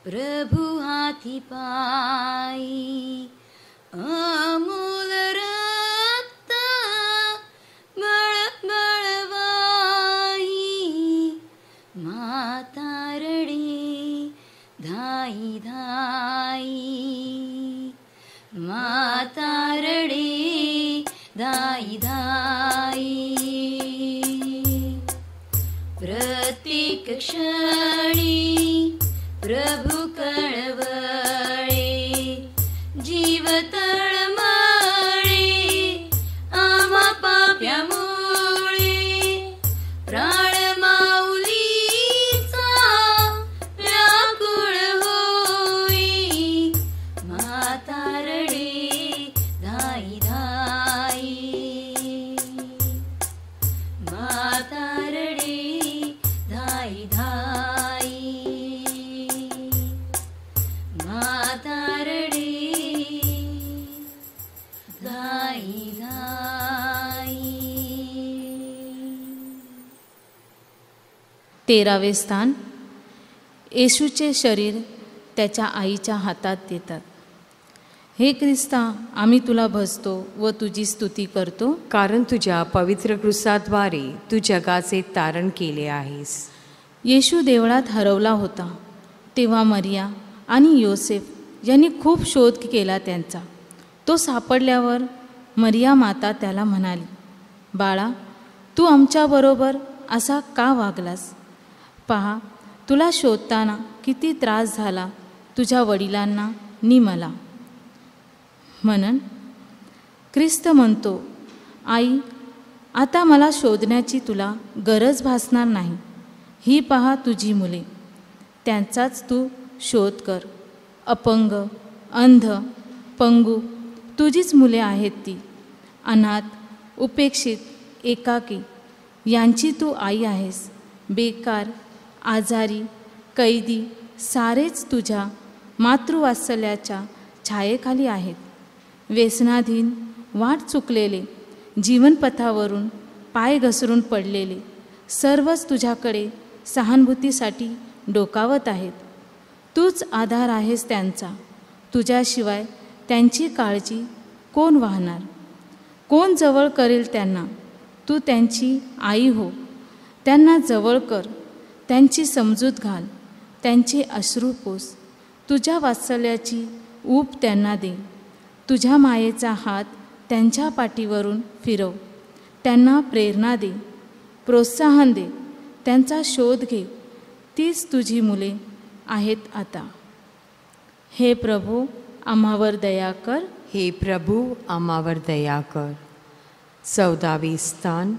प्रभू हाती पायी, अमूल रक्त बळवाई. माता रडे धाई धाई, माता रडे धाई धाई. प्रत्येक क्षणी प्रभू कळवळे, जीव तळमळे आम्हा पाप्यामुळे. प्राण माऊलीचा व्याकुळ होई, माता रडे धाई धाई, माता रडे धाई धाई. 13वे स्थान, येशूचे शरीर त्याच्या आईच्या हातात देतात. हे ख्रिस्ता, आम्ही तुला भजतो व तुझी स्तुती करतो, कारण तुझ्या पवित्र क्रूसाद्वारे तू जगाचे तारण केले आहेस. येशू देवळात हरवला होता तेव्हा मरिया आणि योसेफ यांनी खूप शोध केला त्यांचा. तो सापडल्यावर मरिया माता त्याला म्हणाली, बाळा, तू आमच्याबरोबर असा का वागलास? पहा, तुला शोधताना किती त्रास झाला तुझ्या वडिलांना नि मला. म्हणून ख्रिस्त म्हणतो, आई, आता मला शोधण्याची तुला गरज भासणार नाही. ही पहा तुझी मुले, त्यांचाच तू शोध कर. अपंग, अंध, पंगू तुझीच मुले आहेत ती. अनाथ, उपेक्षित, एकाकी यांची तू आई आहेस. बेकार, आजारी, कैदी सारेच तुझ्या मातृवात्सल्याच्या छायेखाली आहेत. व्यसनाधीन, वाट चुकलेले, जीवनपथावरून पाय घसरून पडलेले सर्वच तुझ्याकडे सहानुभूतीसाठी डोकावत आहेत. तूच आधार आहेस त्यांचा. तुझ्याशिवाय त्यांची काळजी कोण वाहणार? कोण जवळ करेल त्यांना? तू त्यांची आई हो. त्यांना जवळ कर, त्यांची समजूत घाल, त्यांचे अश्रू पुस. तुझ्या वात्सल्याची ऊब त्यांना दे. तुझ्या मायेचा हात त्यांच्या पाठीवरून फिरव. त्यांना प्रेरणा दे, प्रोत्साहन दे, त्यांचा शोध घे. तीच तुझी मुले आहेत आता. हे प्रभू, आम्हावर दया कर. हे प्रभू, आम्हावर दया कर. 14वे स्थान,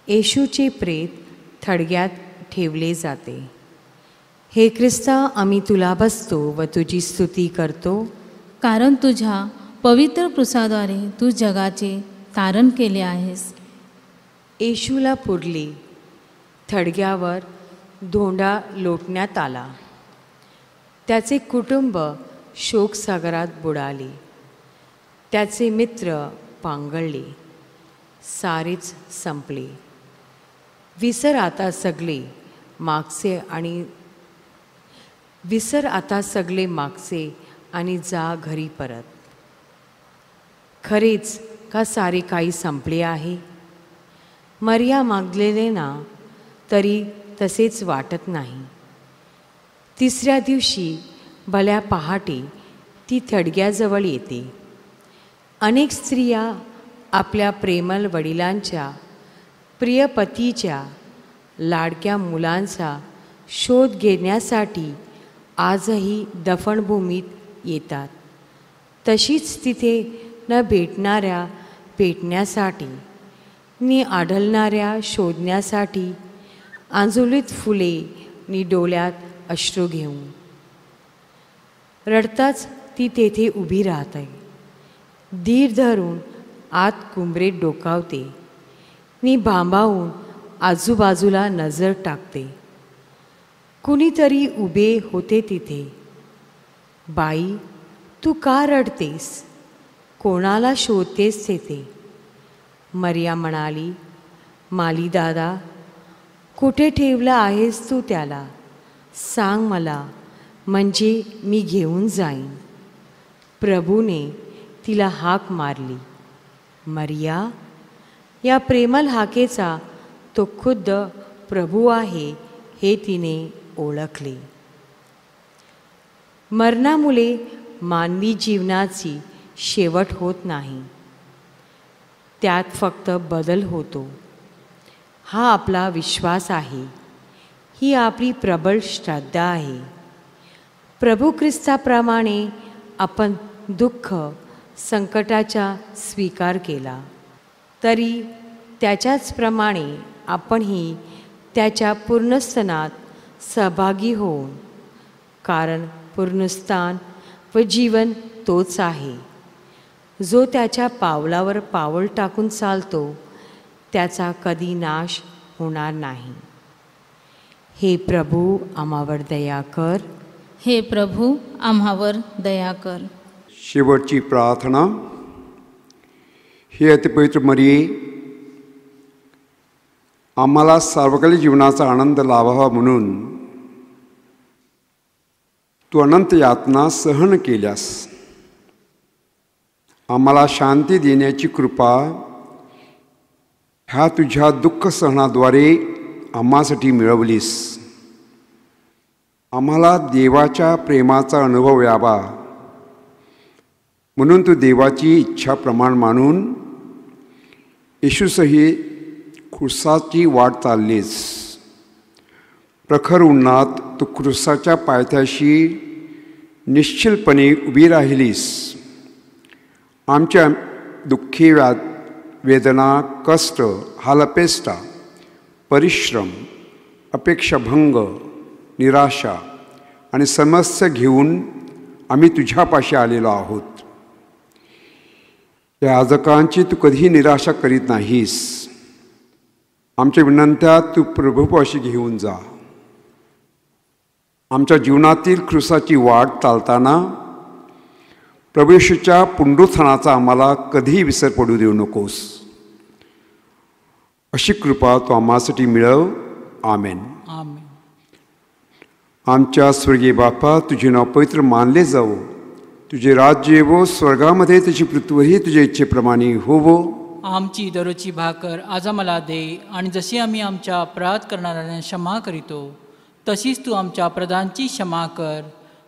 येशूचे प्रेत थडग्यात ठेवले जाते. हे ख्रिस्ता, आम्ही तुला बसतो व तुझी स्तुती करतो, कारण तुझ्या पवित्र क्रूसाद्वारे तू जगाचे तारण केले आहेस. येशूला पुरले. थडग्यावर धोंडा लोटण्यात आला. त्याचे कुटुंब शोकसागरात बुडाले. त्याचे मित्र पांगळले. सारेच संपले. विसर आता सगळे मागचे आणि जा घरी परत. खरेच का सारे काही संपले आहे? मरिया मागलेले ना, तरी तसेच वाटत नाही. 3ऱ्या दिवशी भल्या पहाटे ती थडग्याजवळ येते. अनेक स्त्रिया आपल्या प्रेमळ वडिलांच्या, प्रिय पतीच्या, लाडक्या मुलांचा शोध घेण्यासाठी आजही दफनभूमीत येतात. तशीच तिथे न भेटणाऱ्या पेटण्यासाठी, नि आढळणाऱ्या शोधण्यासाठी आंजुलीत फुले नि डोळ्यात अश्रू घेऊन रडताच ती तेथे उभी राहते. धीर धरून आत कुंबरेत डोकावते नि भांबावून आजूबाजूला नजर टाकते. कुणीतरी उभे होते तिथे. बाई, तू का रडतेस? कोणाला शोधतेस तेथे? मरिया म्हणाली, माली दादा, कुठे ठेवला आहेस तू त्याला? सांग मला, म्हणजे मी घेऊन जाईन. प्रभूने तिला हाक मारली, मरिया. या प्रेमळ हाकेचा तो खुद्द प्रभू आहे हे तिने ओळखले. मरणामुळे मानवी जीवनाची शेवट होत नाही, त्यात फक्त बदल होतो. हा आपला विश्वास आहे. ही आपली प्रबळ श्रद्धा आहे. प्रभू ख्रिस्ताप्रमाणे आपण दुःख, संकटाचा स्वीकार केला, तरी त्याच्याचप्रमाणे आपणही त्याच्या पुनरुत्थानात सहभागी होऊन, कारण पुनरुत्थान व जीवन तोच आहे. जो त्याच्या पावलावर पाऊल टाकून चालतो त्याचा कधी नाश होणार नाही. हे प्रभू, आम्हावर दया कर. हे प्रभू, आम्हावर दया कर. शेवटची प्रार्थना. हे अतिपवित्र मरिये, आम्हाला सार्वकालिक जीवनाचा आनंद लाभावा म्हणून तू अनंत यातना सहन केल्यास. आम्हाला शांती देण्याची कृपा ह्या तुझ्या दुःख सहनाद्वारे आम्हासाठी मिळवलीस. आम्हाला देवाच्या प्रेमाचा अनुभव यावा म्हणून तू देवाची इच्छा प्रमाण मानून येशूसहित क्रूसाची वाट चाललीस. प्रखर उन्हात तू क्रूसाच्या पायथ्याशी निश्चलपणे उभी राहिलीस. आमच्या दुःखी वेदना, कष्ट, हालअपेष्टा, परिश्रम, अपेक्षाभंग, निराशा आणि समस्या घेऊन आम्ही तुझ्यापाशी आलेलो आहोत. या याजकांची तू कधीही निराशा करीत नाहीस. आमच्या विनंत्या तू प्रभूपाशी घेऊन जा. आमच्या जीवनातील क्रूसाची वाट चालताना प्रभू येशूच्या पुनरुत्थानाचा आम्हाला कधीही विसर पडू देऊ नकोस. अशी कृपा तू आम्हासाठी मिळव. आमेन. आमेन. आमच्या स्वर्गीय बापा, तुझे नाव पवित्र मानले जावो. तुझे राज्य येवो. स्वर्गामध्ये तुझी पृथ्वीही तुझ्या इच्छेप्रमाणे होवो. आमची दररोजची भाकर आज आम्हाला दे, आणि जशी आम्ही आमच्या अपराध करणाऱ्यांना क्षमा करीतो तशीच तू आमच्या अपराधांची क्षमा कर,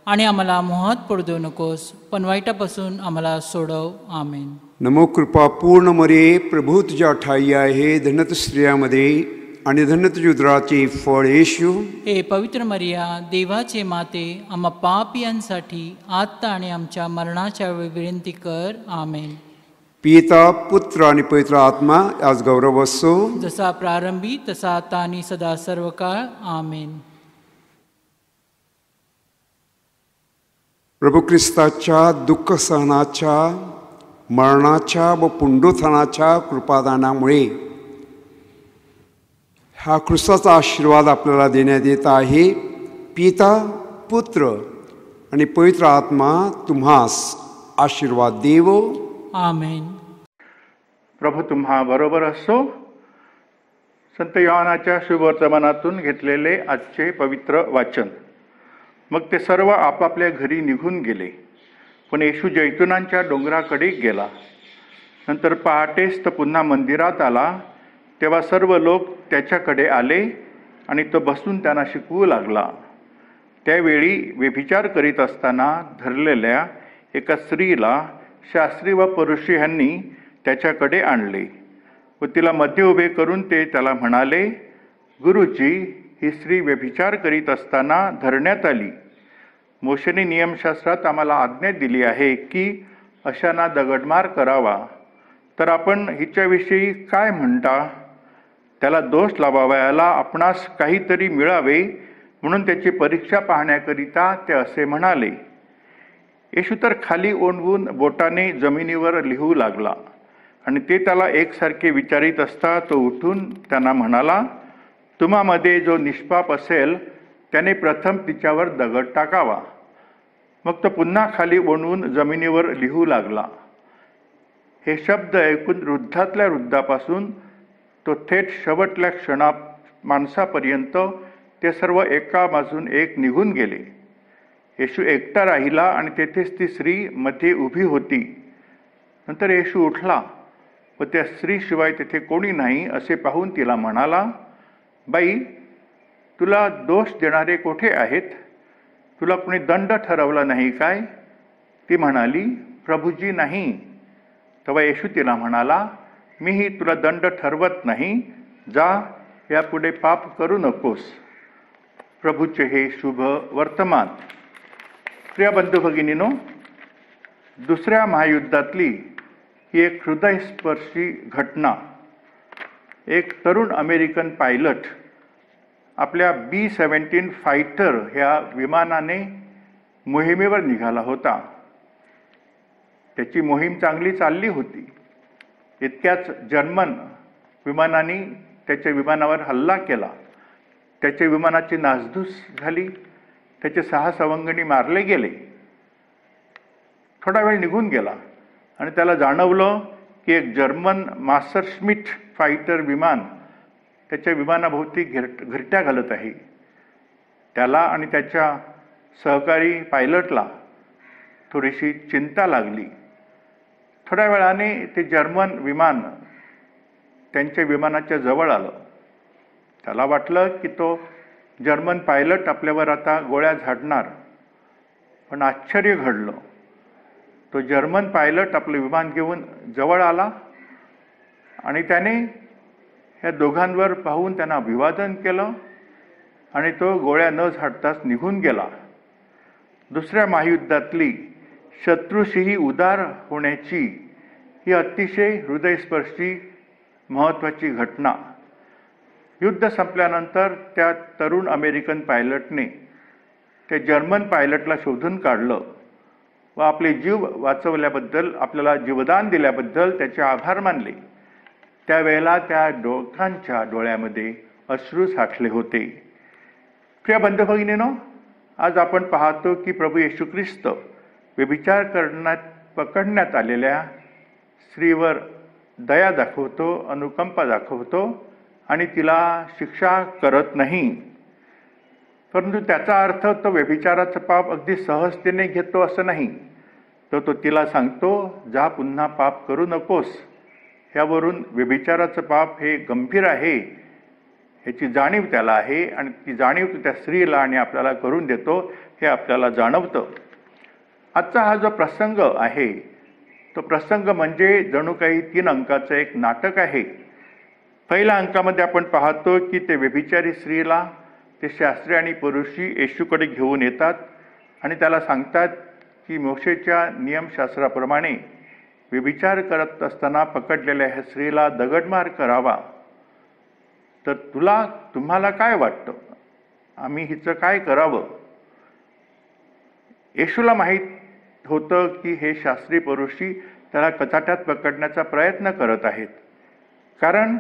आणि आम्हाला मोहात पडू देऊ नकोस, पण वाईटापासून आम्हाला सोडव. आमेन. नमो कृपा पूर्ण मरे, प्रभू तुझ्या ठाई आहे. धन्य तू स्त्रियामध्ये आणि धन्य तुझ्या उदराचे फळ येशू. हे पवित्र मरिया, देवाचे माते, आम्हा पापियांसाठी आत्ता आणि आमच्या मरणाच्या वेळी विनंती कर. आमेन. पिता, पुत्र आणि पवित्र आत्मा आज गौरव असो. जसा प्रारंभी तसा आता आणि सदा सर्व काळ. आमेन. प्रभू ख्रिस्ताच्या दुःख सहनाच्या, मरणाच्या व पुनरुत्थानाच्या कृपादानामुळे हा ख्रिस्ताचा आशीर्वाद आपल्याला देण्यात येत आहे. पिता, पुत्र आणि पवित्र आत्मा तुम्हास आशीर्वाद देवो. आमेन. प्रभू तुम्हा बरोबर असो. संत योहानाच्या शुभवर्तमानातून घेतलेले आजचे पवित्र वाचन. मग ते सर्व आपापल्या घरी निघून गेले, पण येशू जैतुनांच्या डोंगराकडे गेला. नंतर पहाटेस तो पुन्हा मंदिरात आला. तेव्हा सर्व लोक त्याच्याकडे आले आणि तो बसून त्यांना शिकवू लागला. त्यावेळी व्यभिचार करीत असताना धरलेल्या एका स्त्रीला शास्त्री व फरीसी यांनी त्याच्याकडे आणले व तिला मध्ये उभे करून ते त्याला म्हणाले, गुरुजी, ही स्त्री व्यभिचार करीत असताना धरण्यात आली. मोशेने नियमशास्त्रात आम्हाला आज्ञा दिली आहे की अशांना दगडमार करावा. तर आपण हिच्याविषयी काय म्हणता? त्याला दोष लावावयाला आपणास काहीतरी मिळावे म्हणून त्याची परीक्षा पाहण्याकरिता ते असे म्हणाले. येशू तर खाली ओंडवून बोटाने जमिनीवर लिहू लागला आणि ते त्याला एकसारखे विचारित असता तो उठून त्यांना म्हणाला, तुम्हामध्ये जो निष्पाप असेल त्याने प्रथम तिच्यावर दगड टाकावा. मग तो पुन्हा खाली ओंडवून जमिनीवर लिहू लागला. हे शब्द ऐकून वृद्धातल्या वृद्धापासून तो थेट शेवटल्या माणसापर्यंत ते सर्व एकामागून एक निघून गेले. येशू एकटा राहिला आणि तेथेच ती स्त्री मध्ये उभी होती. नंतर येशू उठला व त्या स्त्रीशिवाय तेथे कोणी नाही असे पाहून तिला म्हणाला, बाई, तुला दोष देणारे कोठे आहेत? तुला कोणी दंड ठरवला नाही काय? ती म्हणाली, प्रभूजी, नाही. तेव्हा येशू तिला म्हणाला, मीही तुला दंड ठरवत नाही. जा, यापुढे पाप करू नकोस. प्रभूचे हे शुभ वर्तमान. प्रिय बंधू भगिनीनो, दुसऱ्या महायुद्धातली ही एक हृदयस्पर्शी घटना. एक तरुण अमेरिकन पायलट आपल्या B-17 फायटर ह्या विमानाने मोहिमेवर निघाला होता. त्याची मोहीम चांगली चालली होती. इतक्याच जर्मन विमानाने त्याच्या विमानावर हल्ला केला. त्याच्या विमानाची नासधूस झाली. त्याचे 6 सवंगणी मारले गेले. थोडा वेळ निघून गेला आणि त्याला जाणवलं की एक जर्मन मास्टरश्मिट फायटर विमान त्याच्या विमानाभोवती घरट्या घालत आहे. त्याला आणि त्याच्या सहकारी पायलटला थोडीशी चिंता लागली. थोड्या वेळाने ते जर्मन विमान त्यांच्या विमानाच्या जवळ आलं. त्याला वाटलं की तो जर्मन पायलट आपल्यावर आता गोळ्या झाडणार. पण आश्चर्य घडलं. तो जर्मन पायलट आपलं विमान घेऊन जवळ आला आणि त्याने ह्या दोघांवर पाहून त्यांना अभिवादन केलं आणि तो गोळ्या न झाडताच निघून गेला. दुसऱ्या महायुद्धातली शत्रूशीही उदार होण्याची ही अतिशय हृदयस्पर्शी महत्त्वाची घटना. युद्ध संपल्यानंतर त्या तरुण अमेरिकन पायलटने त्या जर्मन पायलटला शोधून काढलं व आपले जीव वाचवल्याबद्दल, आपल्याला जीवदान दिल्याबद्दल त्याचे आभार मानले. त्यावेळेला त्या दोघांच्या डोळ्यामध्ये अश्रू साठले होते. प्रिय बंधू भगिनींनो, आज आपण पाहतो की प्रभू येशू ख्रिस्त व्यभिचार पकडण्यात आलेल्या स्त्रीवर दया दाखवतो, अनुकंपा दाखवतो आणि तिला शिक्षा करत नाही. परंतु त्याचा अर्थ तो व्यभिचाराचं पाप अगदी सहजतेने घेतो असं नाही. तर तो तिला सांगतो, जा पुन्हा पाप करू नकोस. ह्यावरून व्यभिचाराचं पाप हे गंभीर आहे ह्याची जाणीव त्याला आहे आणि ती जाणीव तो त्या स्त्रीला आणि आपल्याला करून देतो हे आपल्याला जाणवतं. आजचा हा जो प्रसंग आहे तो प्रसंग म्हणजे जणू काही 3 अंकाचं एक नाटक आहे. पहिल्या अंकामध्ये आपण पाहतो की ते व्यभिचारी स्त्रीला ते शास्त्री आणि पुरुषी येशूकडे घेऊन येतात आणि त्याला सांगतात की मोशेच्या नियमशास्त्राप्रमाणे व्यभिचार करत असताना पकडलेल्या ह्या स्त्रीला दगडमार करावा. तर तुम्हाला काय वाटतं, आम्ही हिचं काय करावं? येशूला माहीत होतं की हे शास्त्री पुरुषी त्याला कचाट्यात पकडण्याचा प्रयत्न करत आहेत. कारण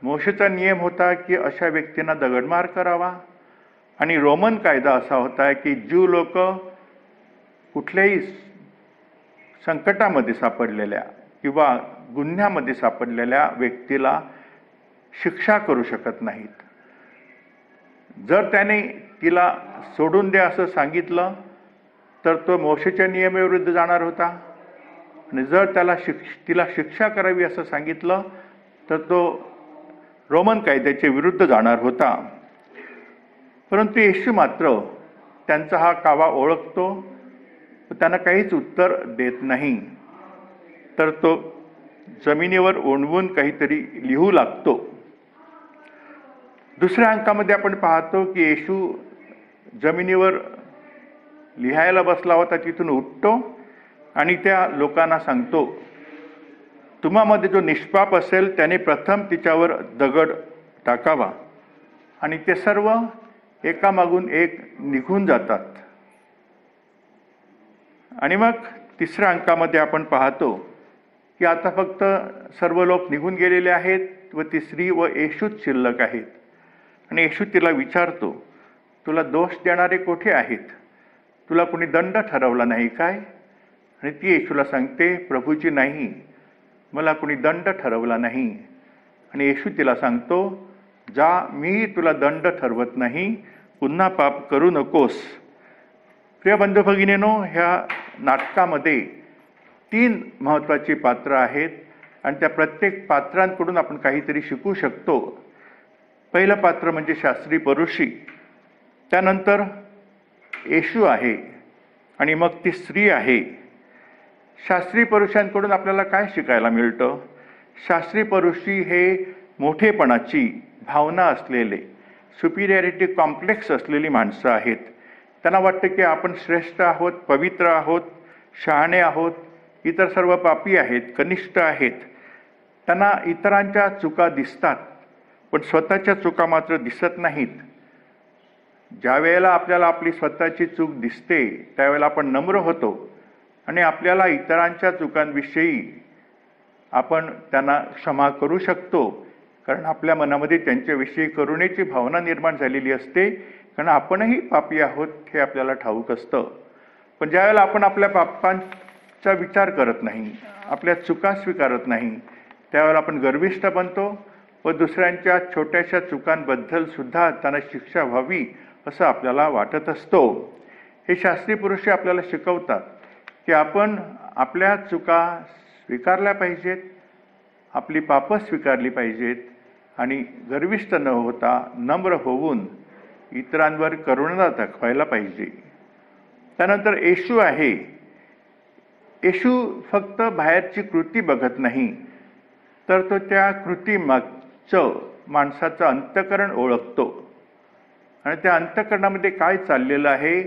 मोशेचा नियम होता की अशा व्यक्तींना दगडमार करावा आणि रोमन कायदा असा होता की ज्यू लोक कुठल्याही संकटामध्ये सापडलेल्या किंवा गुन्ह्यामध्ये सापडलेल्या व्यक्तीला शिक्षा करू शकत नाहीत. जर त्याने तिला सोडून द्या असं सांगितलं तर तो मोशेच्या नियमाविरुद्ध जाणार होता आणि जर तिला शिक्षा करावी असं सांगितलं तर तो रोमन कायद्याच्या विरुद्ध जाणार होता. परंतु येशू मात्र त्यांचा हा कावा ओळखतो, त्यांना काहीच उत्तर देत नाही. तर तो जमिनीवर ओंडवून काहीतरी लिहू लागतो. दुसऱ्या अंकामध्ये आपण पाहतो की येशू जमिनीवर लिहायला बसला होता, तिथून उठतो आणि त्या लोकांना सांगतो, तुम्हामध्ये जो निष्पाप असेल त्याने प्रथम तिच्यावर दगड टाकावा. आणि ते सर्व एकामागून एक निघून जातात. आणि मग तिसऱ्या अंकामध्ये आपण पाहतो की आता फक्त सर्व लोक निघून गेलेले आहेत व ती स्त्री व येशूच शिल्लक आहेत. आणि येशू तिला विचारतो, तुला दोष देणारे कोठे आहेत? तुला कोणी दंड ठरवला नाही काय? आणि ती येशूला सांगते, प्रभूजी नाही, मला कोणी दंड ठरवला नाही. आणि येशू तिला सांगतो, जा, मी तुला दंड ठरवत नाही, पुन्हा पाप करू नकोस. प्रिय बंधू भगिनींनो, ह्या नाटकामध्ये 3 महत्त्वाची पात्र आहेत आणि त्या प्रत्येक पात्रांकडून आपण काहीतरी शिकू शकतो. पहिलं पात्र म्हणजे शास्त्री पुरुषी, त्यानंतर येशू आहे आणि मग ती स्त्री आहे. शास्त्री पुरुषांकडून आपल्याला काय शिकायला मिळतं? शास्त्री पुरुषी हे मोठेपणाची भावना असलेले, सुपिरियरिटी कॉम्प्लेक्स असलेली माणसं आहेत. त्यांना वाटतं की आपण श्रेष्ठ आहोत, पवित्र आहोत, शहाणे आहोत, इतर सर्व पापी आहेत, कनिष्ठ आहेत. त्यांना इतरांच्या चुका दिसतात पण स्वतःच्या चुका मात्र दिसत नाहीत. ज्या वेळेला आपल्याला आपली स्वतःची चूक दिसते त्यावेळेला आपण नम्र होतो आणि आपल्याला इतरांच्या चुकांविषयी आपण त्यांना क्षमा करू शकतो, कारण आपल्या मनामध्ये त्यांच्याविषयी करुणेची भावना निर्माण झालेली असते, कारण आपणही पापी आहोत हे आपल्याला ठाऊक असतं. पण ज्यावेळेला आपण आपल्या पापांचा विचार करत नाही, आपल्या चुका स्वीकारत नाही, त्यावेळेला आपण गर्विष्ठ बनतो व दुसऱ्यांच्या छोट्याशा चुकांबद्दल सुद्धा त्यांना शिक्षा व्हावी असं आपल्याला वाटत असतो. हे शास्त्री पुरुष आपल्याला शिकवतात की आपण आपल्या चुका स्वीकारल्या पाहिजेत, आपली पापं स्वीकारली पाहिजेत आणि गर्विष्ठ न होता नम्र होऊन इतरांवर करुणा दाखवायला पाहिजे. त्यानंतर येशू आहे. येशू फक्त बाहेरची कृती बघत नाही, तर तो त्या कृतीमागचं माणसाचं अंतःकरण ओळखतो आणि त्या अंतःकरणामध्ये काय चाललेलं आहे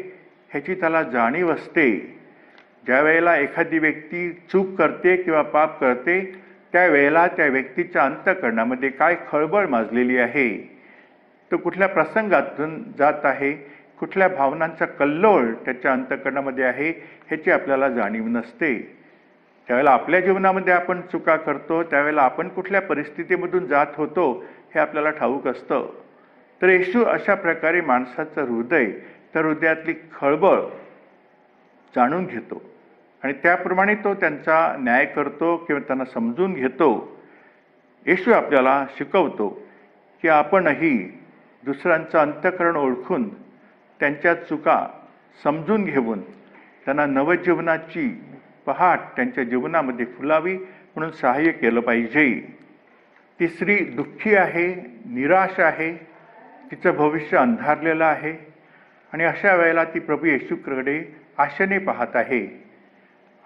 ह्याची त्याला जाणीव असते. ज्या वेळेला एखादी व्यक्ती चूक करते किंवा पाप करते त्यावेळेला त्या व्यक्तीच्या अंतःकरणामध्ये काय खळबळ माजलेली आहे, तो कुठल्या प्रसंगातून जात आहे, कुठल्या भावनांचा कल्लोळ त्याच्या अंतःकरणामध्ये आहे ह्याची आपल्याला जाणीव नसते. त्यावेळेला आपल्या जीवनामध्ये आपण चुका करतो, त्यावेळेला आपण कुठल्या परिस्थितीमधून जात होतो हे आपल्याला ठाऊक असतं. तर येशू अशा प्रकारे माणसाचं हृदय, त्या हृदयातली खळबळ जाणून घेतो आणि त्याप्रमाणे तो त्यांचा न्याय करतो किंवा त्यांना समजून घेतो. येशू आपल्याला शिकवतो की आपणही दुसऱ्यांचं अंतःकरण ओळखून त्यांच्या चुका समजून घेऊन त्यांना नवजीवनाची पहाट त्यांच्या जीवनामध्ये फुलावी म्हणून सहाय्य केलं पाहिजे. तिसरी दुःखी आहे, निराश आहे, तिचं भविष्य अंधारलेलं आहे आणि अशा वेळेला ती प्रभू येशूकडे आशेने पाहत आहे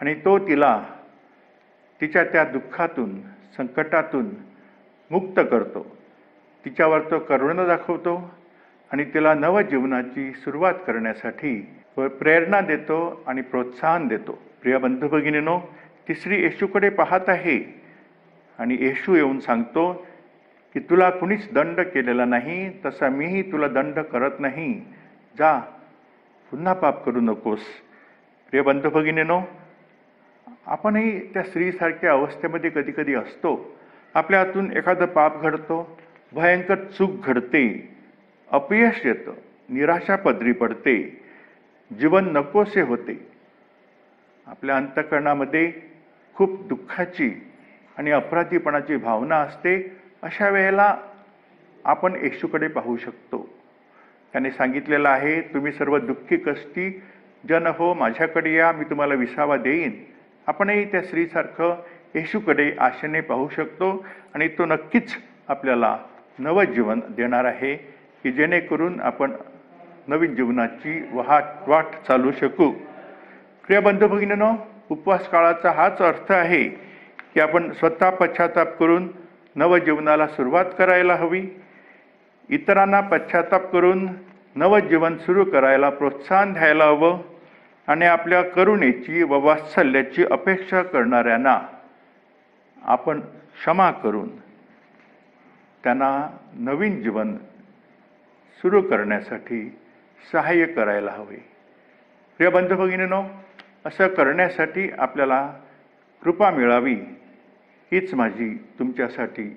आणि तो तिला तिच्या त्या दुःखातून, संकटातून मुक्त करतो. तिच्यावर तो करुणा दाखवतो आणि तिला नवजीवनाची सुरुवात करण्यासाठी प्रेरणा देतो आणि प्रोत्साहन देतो. प्रिय बंधू भगिनींनो, तिसरी येशूकडे पाहत आहे आणि येशू येऊन सांगतो की तुला कुणीच दंड केलेला नाही, तसा मीही तुला दंड करत नाही, जा पुन्हा पाप करू नकोस. प्रिय बंधू भगिनींनो, आपणही त्या स्त्रीसारख्या अवस्थेमध्ये कधी कधी असतो. आपल्या हातून एखादं पाप घडतो, भयंकर चूक घडते, अपयश येतं, निराशा पदरी पडते, जीवन नकोसे होते. आपल्या अंतःकरणामध्ये खूप दुःखाची आणि अपराधीपणाची भावना असते. अशा वेळेला आपण येशूकडे पाहू शकतो. त्याने सांगितलेलं आहे, तुम्ही सर्व दुःखी कष्टी जन हो, माझ्याकडे या, मी तुम्हाला विसावा देईन. आपणही त्या स्त्रीसारखं येशूकडे आशेने पाहू शकतो आणि तो नक्कीच आपल्याला नवजीवन देणार आहे की जेणेकरून आपण नवीन जीवनाची वाट चालू शकू. प्रिय बंधू भगिनींनो, उपवास काळाचा हाच अर्थ आहे की आपण स्वतः पश्चाताप करून नवजीवनाला सुरुवात करायला हवी, इतरांना पश्चाताप करून नवजीवन सुरू करायला प्रोत्साहन द्यायला हवं आणि आपल्या करुणेची व वात्सल्याची अपेक्षा करणाऱ्यांना आपण क्षमा करून त्यांना नवीन जीवन सुरू करण्यासाठी सहाय्य करायला हवे. प्रिय बंधू भगिनींनो, असं करण्यासाठी आपल्याला कृपा मिळावी हीच माझी तुमच्यासाठी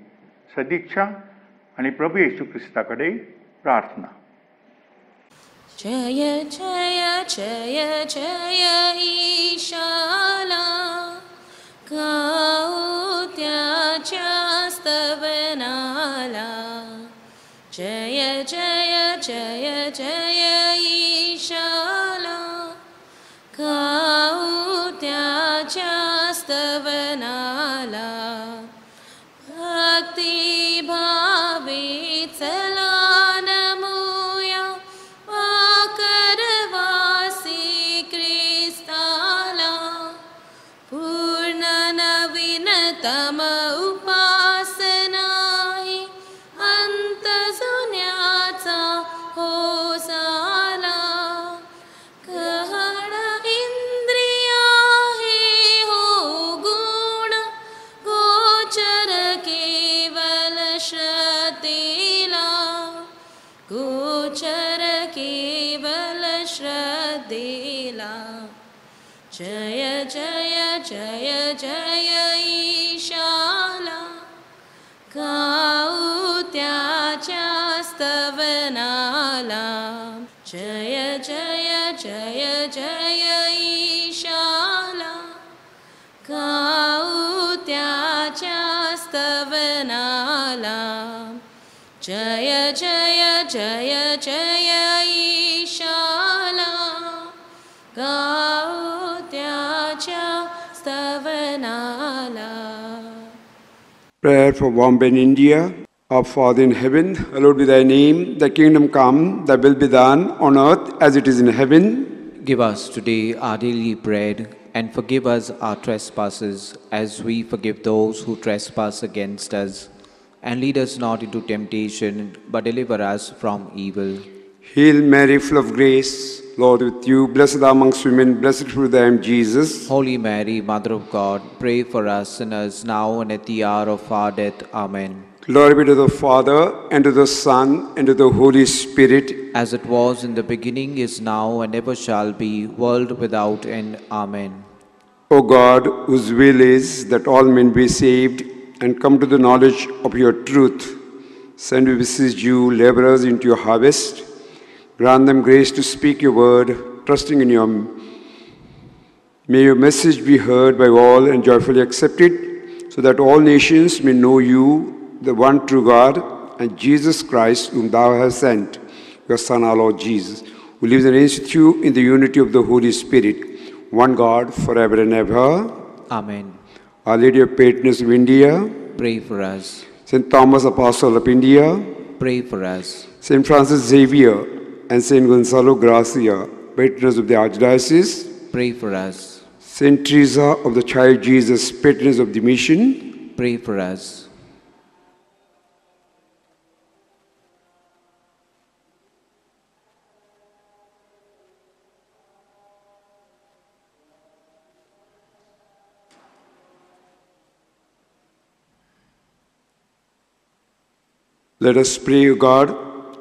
सदिच्छा आणि प्रभू येशू ख्रिस्ताकडे प्रार्थना. जय जय जय जय ईशाला, गाऊ त्याच्या स्तवनाला. जय जय जय जय ईशाला, गाऊ त्याच्या स्तवनाला. भक्ती भावे चला नमूया वाकरवासी ख्रिस्ताला. पूर्ण नवीनतम उपासना अंत जुन्याचा हो झाला. गहन इंद्रिया हे हो गुण, गोचर केवल श्रद्धेला. गोचर केवल श्रद्धेला. जय जय जय जय ईशाला, गाऊ त्याच्या स्तवनाला. जय जय जय जय ईशाला, गाऊ त्याच्या स्तवनाला. जय जय जय जय ईशाला गाओ त्याच्या स्तवनाला. Prayer for Bombay in India. Our Father in heaven, hallowed be thy name. Thy kingdom come, thy will be done on earth as it is in heaven. Give us today our daily bread, and forgive us our trespasses, as we forgive those who trespass against us. And lead us not into temptation, but deliver us from evil. Hail Mary, full of grace, Lord with you, blessed are amongst women, blessed fruit of thy womb, Jesus. Holy Mary, Mother of God, pray for us sinners, now and at the hour of our death. Amen. Glory be to the Father, and to the Son, and to the Holy Spirit. As it was in the beginning, is now, and ever shall be, world without end. Amen. O God, whose will is that all men be saved and come to the knowledge of your truth, send, we beseech you, laborers into your harvest. Grant them grace to speak your word, trusting in your. May your message be heard by all and joyfully accepted, so that all nations may know you, the one true God, and Jesus Christ, whom thou hast sent, your Son, our Lord Jesus, who lives and reigns with you in the unity of the Holy Spirit, one God, forever and ever. Amen. Our Lady of Patroness of India, Pray for us. St. Thomas, Apostle of India, Pray for us. St. Francis Xavier and St. Gonzalo Gracia, patroness of the Archdiocese, Pray for us. St. Teresa of the Child Jesus, patroness of the Mission, Pray for us. Let us pray, O God,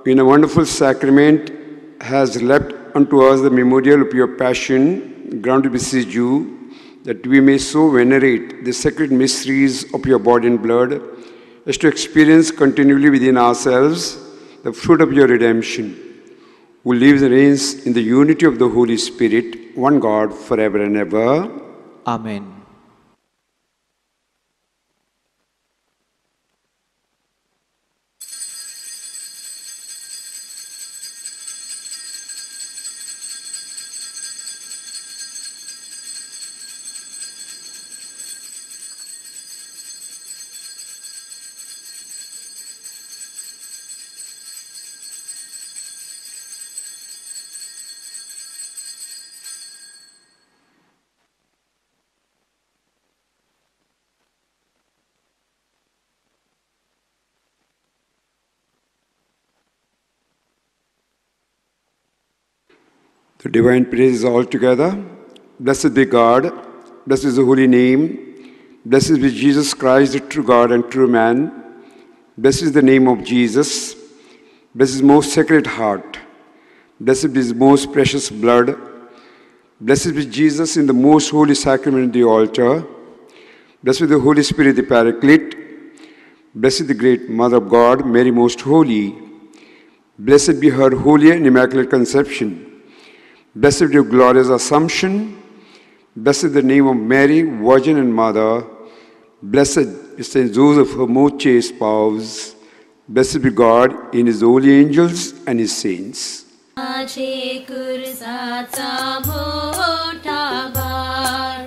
in a wonderful sacrament has left unto us the memorial of your passion. Grant, we beseech you, that we may so venerate the sacred mysteries of your body and blood as to experience continually within ourselves the fruit of your redemption, who lives and reigns in the unity of the Holy Spirit, one God, forever and ever. Amen. The divine praises all together. Blessed be God, blessed is the holy name, blessed be Jesus Christ, the true God and true man, blessed is the name of Jesus, blessed is his most sacred heart, blessed be his most precious blood, blessed be Jesus in the most holy sacrament of the altar, blessed be the Holy Spirit, the Paraclete, blessed the great Mother of God, Mary most holy, blessed be her holy and immaculate conception, blessed be your glorious Assumption, blessed the name of Mary, Virgin and Mother, blessed is Saint Joseph, her most chaste spouse, blessed be God in his holy angels and his saints. माझे कुरसाचा मोठा भार